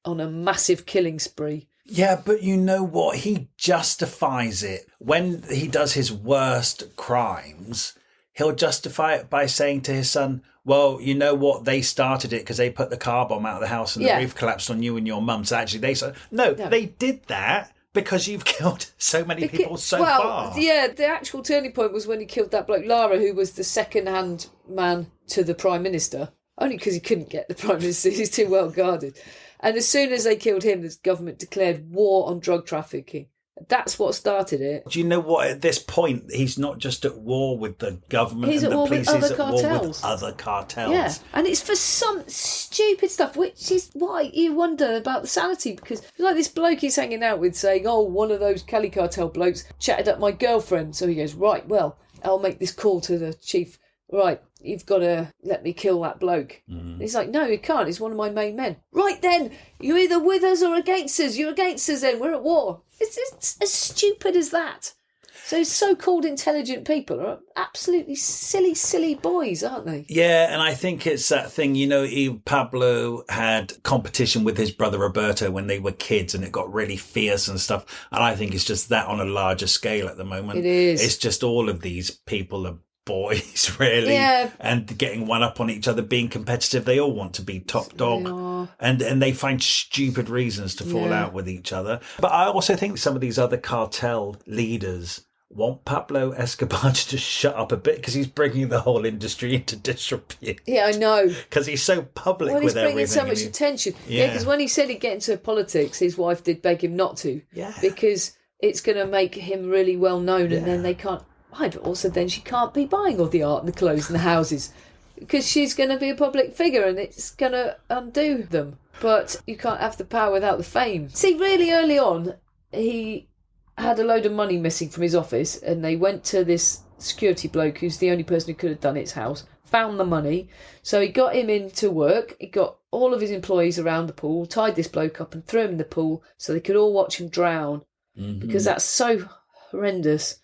on a massive killing spree. Yeah, but you know what? He justifies it. When he does his worst crimes, he'll justify it by saying to his son, well, you know what? They started it because they put the car bomb out of the house and the roof collapsed on you and your mum. So actually they did that because you've killed so many people so far. Yeah, the actual turning point was when he killed that bloke, Lara, who was the second-hand man to the Prime Minister. Only because he couldn't get the Prime Minister. He's too well guarded. And as soon as they killed him, the government declared war on drug trafficking. That's what started it. Do you know what? At this point, he's not just at war with the government and the police. He's at war with other cartels. Yeah, and it's for some stupid stuff, which is why you wonder about the sanity. Because like this bloke he's hanging out with saying, oh, one of those Kelly cartel blokes chatted up my girlfriend. So he goes, right, well, I'll make this call to the chief. Right, you've got to let me kill that bloke. Mm. He's like, no, you can't. He's one of my main men. Right then, you're either with us or against us. You're against us then. We're at war. It's as stupid as that. So so-called intelligent people are absolutely silly, silly boys, aren't they? Yeah, and I think it's that thing, Pablo had competition with his brother Roberto when they were kids and it got really fierce and stuff. And I think it's just that on a larger scale at the moment. It is. It's just all of these people are boys, really, and getting one up on each other, being competitive. They all want to be top dog, and they find stupid reasons to fall out with each other. But I also think some of these other cartel leaders want Pablo Escobar to just shut up a bit because he's bringing the whole industry into disrepute. Yeah, I know. Because he's so public with everything. He's bringing so much attention. Yeah, because when he said he'd get into politics, his wife did beg him not to. Yeah. Because it's going to make him really well known, and then they can't. But also then she can't be buying all the art and the clothes and the houses because she's going to be a public figure and it's going to undo them. But you can't have the power without the fame. See, really early on, he had a load of money missing from his office and they went to this security bloke who's the only person who could have done his house, found the money. So he got him into work. He got all of his employees around the pool, tied this bloke up and threw him in the pool so they could all watch him drown because that's so horrendous.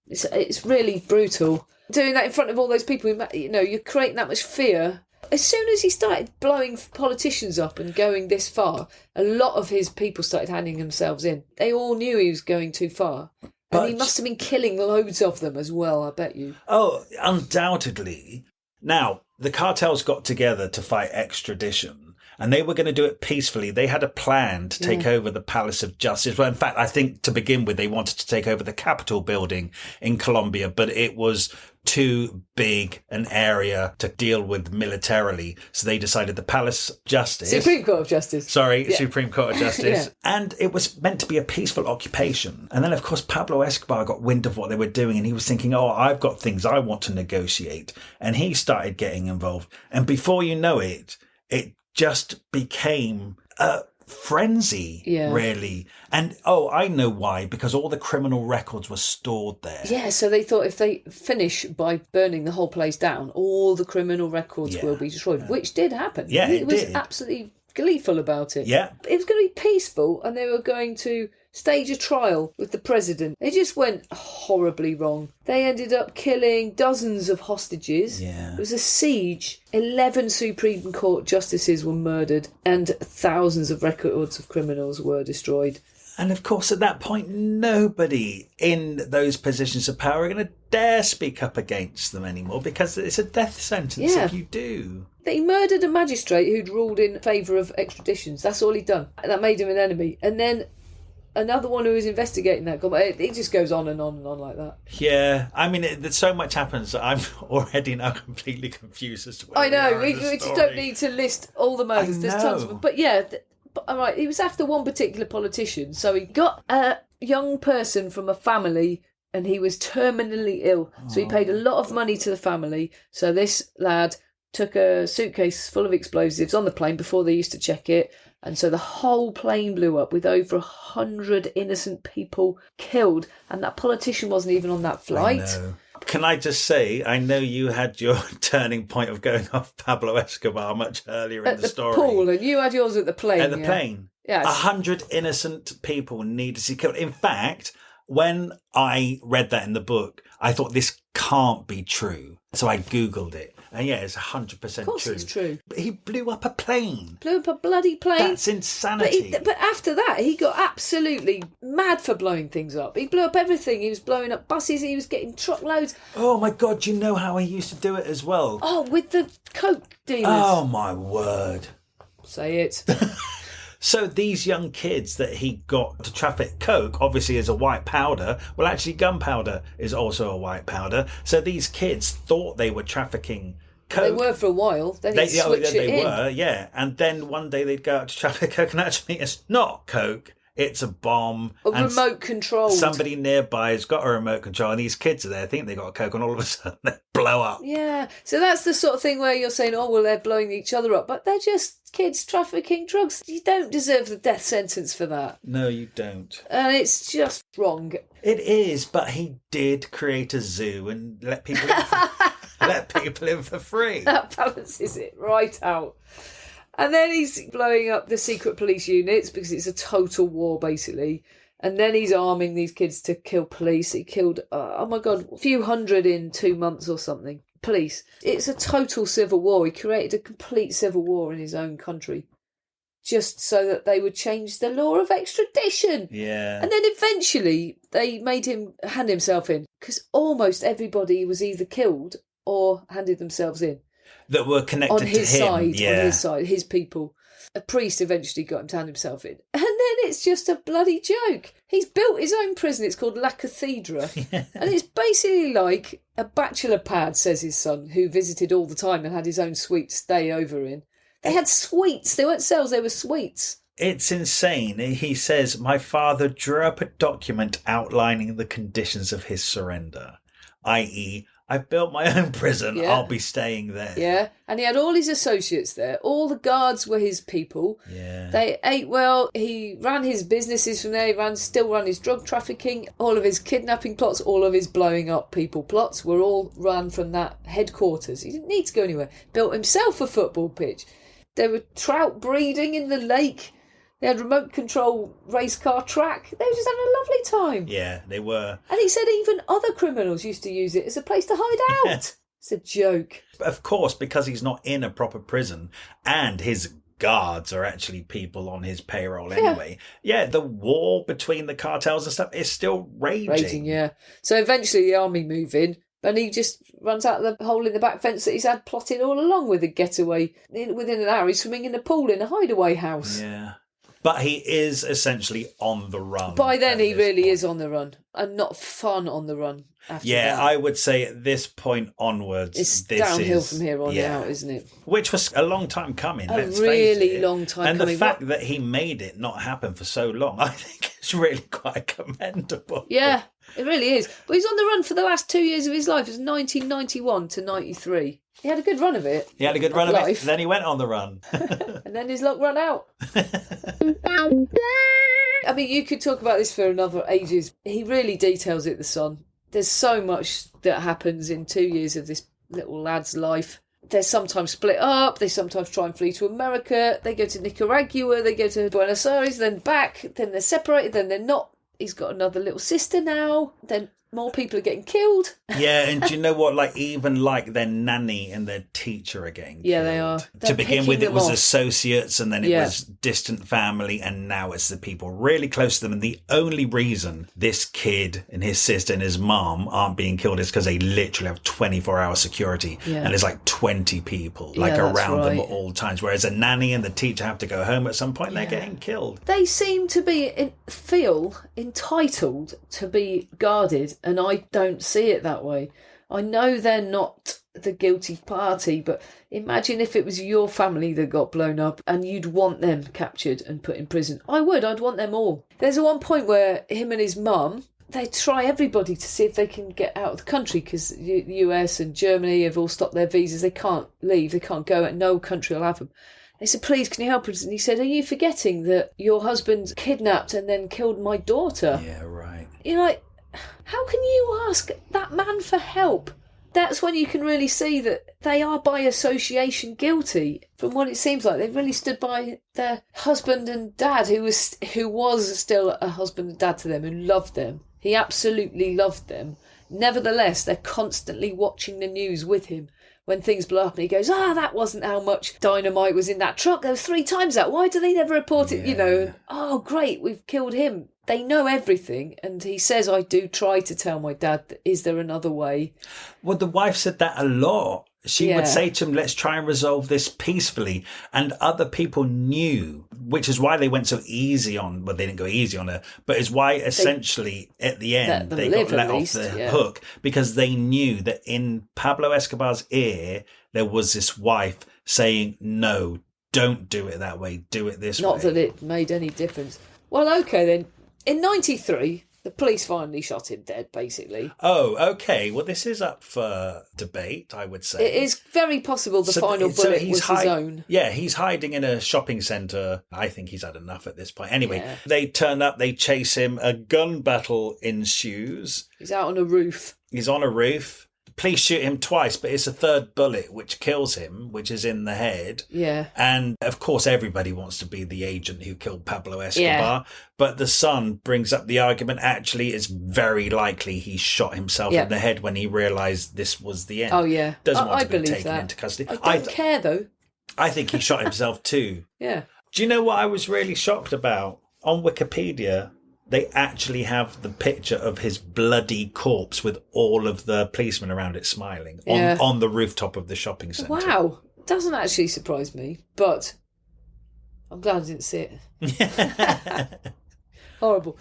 It's really brutal. Doing that in front of all those people, you're creating that much fear. As soon as he started blowing politicians up and going this far, a lot of his people started handing themselves in. They all knew he was going too far. And he must have been killing loads of them as well, I bet you. Oh, undoubtedly. Now, the cartels got together to fight extradition. And they were going to do it peacefully. They had a plan to take over the Palace of Justice. Well, in fact, I think to begin with, they wanted to take over the Capitol building in Colombia, but it was too big an area to deal with militarily. So they decided the Palace Justice. Supreme Court of Justice. Supreme Court of Justice. And it was meant to be a peaceful occupation. And then, of course, Pablo Escobar got wind of what they were doing and he was thinking, oh, I've got things I want to negotiate. And he started getting involved. And before you know it, it just became a frenzy, really. And I know why, because all the criminal records were stored there. Yeah, so they thought if they finish by burning the whole place down, all the criminal records will be destroyed, which did happen. Yeah, he was absolutely gleeful about it. Yeah. It was going to be peaceful and they were going to stage a trial with the president. It just went horribly wrong. They ended up killing dozens of hostages. Yeah. It was a siege. 11 Supreme Court justices were murdered and thousands of records of criminals were destroyed. And of course, at that point, nobody in those positions of power are going to dare speak up against them anymore because it's a death sentence if you do. He murdered a magistrate who'd ruled in favour of extraditions. That's all he'd done. That made him an enemy. And then another one who was investigating that. It just goes on and on and on like that. Yeah, I mean, there's so much happens that I'm already now completely confused as to where I know, we just don't need to list all the murders. There's tons of them. But yeah, all right, he was after one particular politician. So he got a young person from a family and he was terminally ill. So he paid a lot of money to the family. So this lad took a suitcase full of explosives on the plane before they used to check it. And so the whole plane blew up with over 100 innocent people killed. And that politician wasn't even on that flight. I know. Can I just say, I know you had your turning point of going off Pablo Escobar much earlier in the story. At the pool, and you had yours at the plane. At the plane. Yes. 100 innocent people needed to be killed. In fact, when I read that in the book, I thought this can't be true. So I Googled it. And yeah, it's 100% true. Of course it's true. But he blew up a plane. Blew up a bloody plane. That's insanity. But after that, he got absolutely mad for blowing things up. He blew up everything. He was blowing up buses. He was getting truckloads. Oh my God, do you know how he used to do it as well? Oh, with the coke dealers. Oh my word. Say it. So these young kids that he got to traffic coke, obviously as a white powder, well actually gunpowder is also a white powder. So these kids thought they were trafficking coke. They were for a while. Then they switched it in. They were, yeah. And then one day they'd go out to traffic coke and actually it's not coke. It's a bomb. Remote control. Somebody nearby has got a remote control and these kids are there, think they got a coke and all of a sudden they blow up. Yeah. So that's the sort of thing where you're saying, oh, well, they're blowing each other up. But they're just kids trafficking drugs. You don't deserve the death sentence for that. No, you don't. And it's just wrong. It is, but he did create a zoo and let people in for free. That balances it right out. And then he's blowing up the secret police units because it's a total war, basically. And then he's arming these kids to kill police. He killed, a few hundred in 2 months or something. Police. It's a total civil war. He created a complete civil war in his own country just so that they would change the law of extradition. Yeah. And then eventually they made him hand himself in because almost everybody was either killed or handed themselves in. That were connected on his to him. side, yeah. On his side, his people. A priest eventually got him to hand himself in. And then it's just a bloody joke. He's built his own prison. It's called La Cathedra. Yeah. And it's basically like a bachelor pad, says his son, who visited all the time and had his own suite to stay over in. They had suites. They weren't cells, they were suites. It's insane. He says, my father drew up a document outlining the conditions of his surrender, i.e., I've built my own prison. Yeah. I'll be staying there. Yeah. And he had all his associates there. All the guards were his people. Yeah. They ate well. He ran his businesses from there. He still ran his drug trafficking. All of his kidnapping plots, all of his blowing up people plots were all run from that headquarters. He didn't need to go anywhere. Built himself a football pitch. There were trout breeding in the lake. They had remote control race car track. They were just having a lovely time. Yeah, they were. And he said even other criminals used to use it as a place to hide out. It's a joke. Of course, because he's not in a proper prison and his guards are actually people on his payroll anyway. Yeah, the war between the cartels and stuff is still raging. Yeah. So eventually the army move in. And he just runs out of the hole in the back fence that he's had plotted all along with a getaway. Within an hour, he's swimming in a pool in a hideaway house. Yeah. But he is essentially on the run. By then, he really is on the run, and not fun on the run. After that. I would say at this point onwards, it's downhill from here on out, isn't it? Which was a long time coming. Let's really long time coming. And the fact that he made it not happen for so long, I think is really quite commendable. Yeah, it really is. But he's on the run for the last 2 years of his life. It was 1991 to 93. He had a good run of it. He had a good run of it. Then he went on the run. And then his luck ran out. I mean, you could talk about this for another ages. He really details it, the son. There's so much that happens in 2 years of this little lad's life. They're sometimes split up. They sometimes try and flee to America. They go to Nicaragua. They go to Buenos Aires, then back. Then they're separated. Then they're not. He's got another little sister now. Then more people are getting killed. Yeah, and do you know what? Like, even like their nanny and their teacher are getting killed. Yeah, they are. To begin with, it was associates, and then it was distant family, and now it's the people really close to them. And the only reason this kid and his sister and his mom aren't being killed is because they literally have 24-hour security, and there's like 20 people around them at all times. Whereas a nanny and the teacher have to go home at some point, they're getting killed. They seem to feel entitled to be guarded. And I don't see it that way. I know they're not the guilty party, but imagine if it was your family that got blown up and you'd want them captured and put in prison. I'd want them all. There's one point where him and his mum, they try everybody to see if they can get out of the country because the US and Germany have all stopped their visas. They can't leave, they can't go, and no country will have them. They said, please, can you help us? And he said, are you forgetting that your husband kidnapped and then killed my daughter? Yeah, right. You're like, how can you ask that man for help? That's when you can really see that they are by association guilty. From what it seems like, they've really stood by their husband and dad, who was still a husband and dad to them, who loved them. He absolutely loved them. Nevertheless, they're constantly watching the news with him. When things blow up and he goes, that wasn't how much dynamite was in that truck. There was 3 times that. Why do they never report it? Yeah. Oh, great, we've killed him. They know everything. And he says, I do try to tell my dad, is there another way? Well, the wife said that a lot. She would say to him, let's try and resolve this peacefully. And other people knew, which is why they went so easy on, well, they didn't go easy on her, but it's why essentially at the end they got let off the hook, because they knew that in Pablo Escobar's ear, there was this wife saying, no, don't do it that way, do it this way. Not that it made any difference. Well, okay then. In 93... the police finally shot him dead, basically. Oh, okay. Well, this is up for debate, I would say. It is very possible the final bullet was his own. Yeah, he's hiding in a shopping centre. I think he's had enough at this point. Anyway, they turn up, they chase him. A gun battle ensues. He's out on a roof. He's on a roof. Police shoot him twice, but it's a third bullet which kills him, which is in the head. Yeah. And, of course, everybody wants to be the agent who killed Pablo Escobar. But the son brings up the argument, actually, it's very likely he shot himself in the head when he realised this was the end. Oh, yeah. Doesn't want to be taken into custody. I don't care, though. I think he shot himself too. Yeah. Do you know what I was really shocked about? On Wikipedia, they actually have the picture of his bloody corpse with all of the policemen around it smiling on the rooftop of the shopping centre. Wow. Doesn't actually surprise me, but I'm glad I didn't see it. Horrible.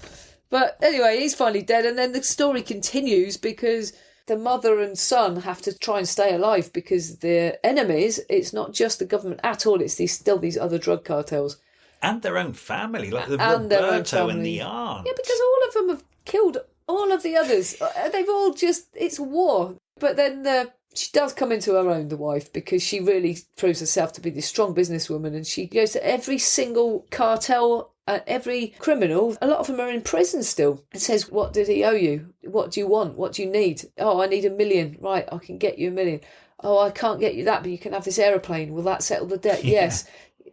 But anyway, he's finally dead, and then the story continues because the mother and son have to try and stay alive because their enemies, it's not just the government at all, it's still these other drug cartels. And their own family, like the Roberto and the aunt. Yeah, because all of them have killed all of the others. They've all it's war. But then she does come into her own, the wife, because she really proves herself to be this strong businesswoman, and she goes to every single cartel, every criminal. A lot of them are in prison still. And says, what did he owe you? What do you want? What do you need? Oh, I need $1 million. Right, I can get you $1 million. Oh, I can't get you that, but you can have this aeroplane. Will that settle the debt? Yeah. Yes.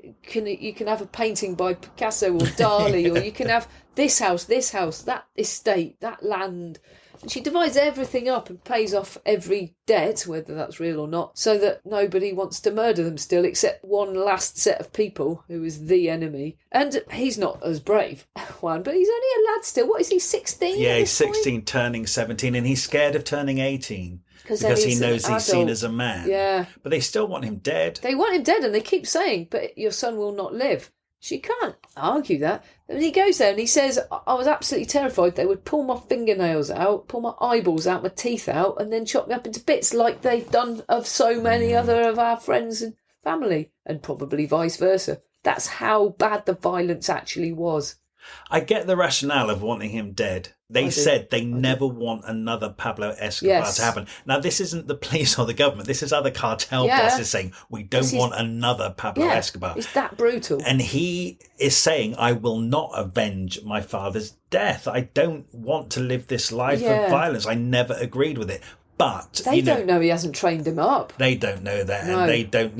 You can have a painting by Picasso or Dali, or you can have this house, that estate, that land. And she divides everything up and pays off every debt, whether that's real or not, so that nobody wants to murder them still, except one last set of people who is the enemy. And he's not as brave, Juan, but he's only a lad still. What is he, 16? Yeah, he's 16, turning 17, and he's scared of turning 18. Because he knows he's seen as a man. Yeah. But they still want him dead. They want him dead, and they keep saying, but your son will not live. She can't argue that. And he goes there and he says, I was absolutely terrified. They would pull my fingernails out, pull my eyeballs out, my teeth out, and then chop me up into bits like they've done of so many other of our friends and family, and probably vice versa. That's how bad the violence actually was. I get the rationale of wanting him dead. They said they never want another Pablo Escobar to happen. Now, this isn't the police or the government. This is other cartel bosses saying, we don't want another Pablo Escobar. It's that brutal. And he is saying, I will not avenge my father's death. I don't want to live this life of violence. I never agreed with it. But they don't know he hasn't trained him up. They don't know that. No. And they don't,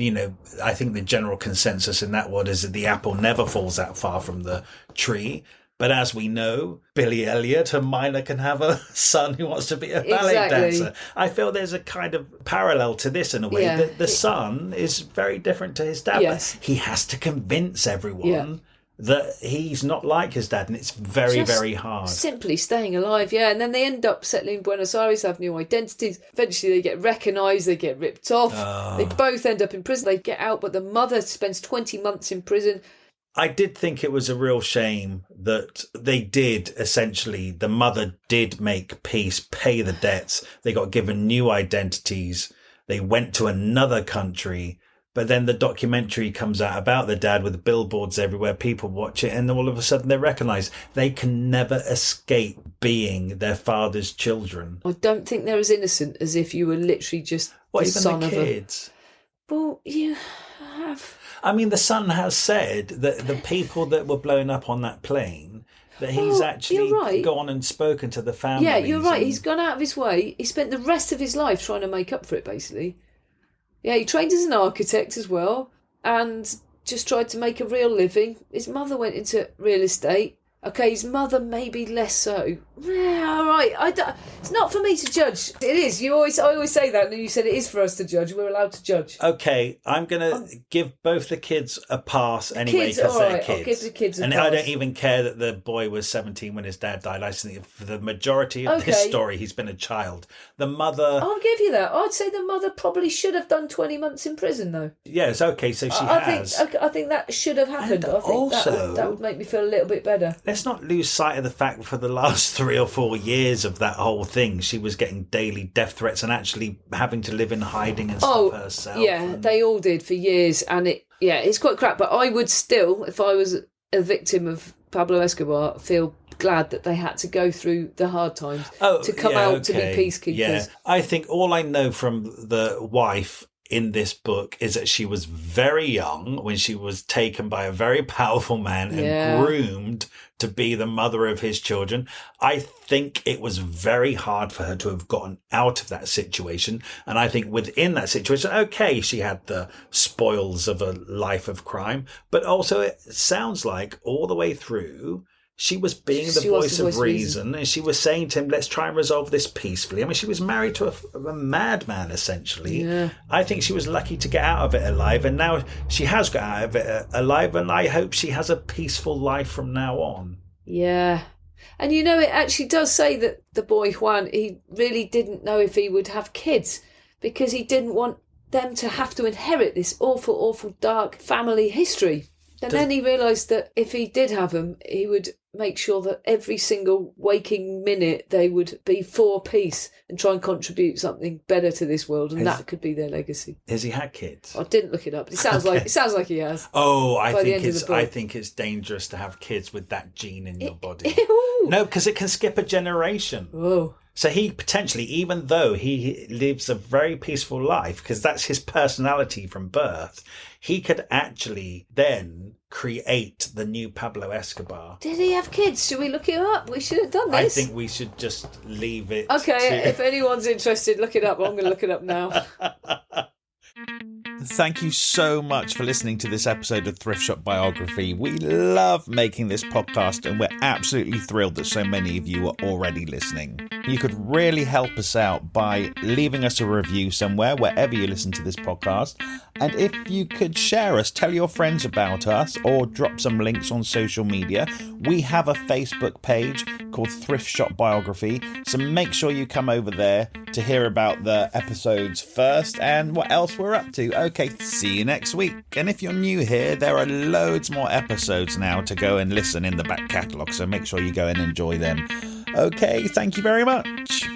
I think the general consensus in that world is that the apple never falls that far from the tree. But as we know, Billy Elliot, a miner, can have a son who wants to be a ballet dancer. I feel there's a kind of parallel to this in a way. Yeah. The son is very different to his dad. Yes. But he has to convince everyone that he's not like his dad, and it's very, very hard. Simply staying alive, and then they end up settling in Buenos Aires, have new identities. Eventually they get recognised, they get ripped off. They both end up in prison. They get out, but the mother spends 20 months in prison. I did think it was a real shame that they did, essentially, the mother did make peace, pay the debts. They got given new identities. They went to another country. But then the documentary comes out about the dad with billboards everywhere. People watch it and all of a sudden they recognise they can never escape being their father's children. I don't think they're as innocent as if you were literally just the son of kids. Well, you have... I mean, the son has said that the people that were blown up on that plane, that he's actually gone and spoken to the families. Yeah, you're right. He's gone out of his way. He spent the rest of his life trying to make up for it, basically. Yeah, he trained as an architect as well and just tried to make a real living. His mother went into real estate. Okay, his mother maybe less so. Yeah, all right. It's not for me to judge. It is. I always say that, and you said it is for us to judge. We're allowed to judge. Okay, I'm going to give both the kids a pass anyway because they're kids. I'll give the kids a pass. And I don't even care that the boy was 17 when his dad died. I think for the majority of this story, he's been a child. The mother... I'll give you that. I'd say the mother probably should have done 20 months in prison, though. Yes, okay, so she has. I think that should have happened. And I think also, that would make me feel a little bit better. Let's not lose sight of the fact for the last 3 or 4 years of that whole thing, she was getting daily death threats and actually having to live in hiding and stuff herself. Yeah, they all did for years, and it's quite crap. But I would still, if I was a victim of Pablo Escobar, feel glad that they had to go through the hard times to come out to be peacekeepers. Yeah, I think all I know from the wife in this book is that she was very young when she was taken by a very powerful man and groomed to be the mother of his children. I think it was very hard for her to have gotten out of that situation. And I think within that situation, okay, she had the spoils of a life of crime, but also it sounds like all the way through, she was being the voice of reason, and she was saying to him, let's try and resolve this peacefully. I mean, she was married to a madman, essentially. Yeah. I think she was lucky to get out of it alive, and now she has got out of it alive, and I hope she has a peaceful life from now on. Yeah. And it actually does say that the boy Juan, he really didn't know if he would have kids because he didn't want them to have to inherit this awful, awful dark family history. And then he realised that if he did have them, he would make sure that every single waking minute they would be for peace and try and contribute something better to this world, and that could be their legacy. Has he had kids? I didn't look it up. It sounds like he has. Oh, I think it's dangerous to have kids with that gene in your body. No, because it can skip a generation. Oh. So he potentially, even though he lives a very peaceful life, because that's his personality from birth, he could actually then create the new Pablo Escobar. Did he have kids? Should we look him up? We should have done this. I think we should just leave it. Okay, if anyone's interested, look it up. I'm going to look it up now. Thank you so much for listening to this episode of Thrift Shop Biography. We love making this podcast and we're absolutely thrilled that so many of you are already listening. You could really help us out by leaving us a review somewhere, wherever you listen to this podcast, And if you could share us, tell your friends about us, or drop some links on social media. We have a Facebook page called Thrift Shop Biography, so make sure you come over there to hear about the episodes first and what else we're up to. Okay, see you next week. And if you're new here, there are loads more episodes now to go and listen in the back catalogue, so make sure you go and enjoy them. Okay, thank you very much.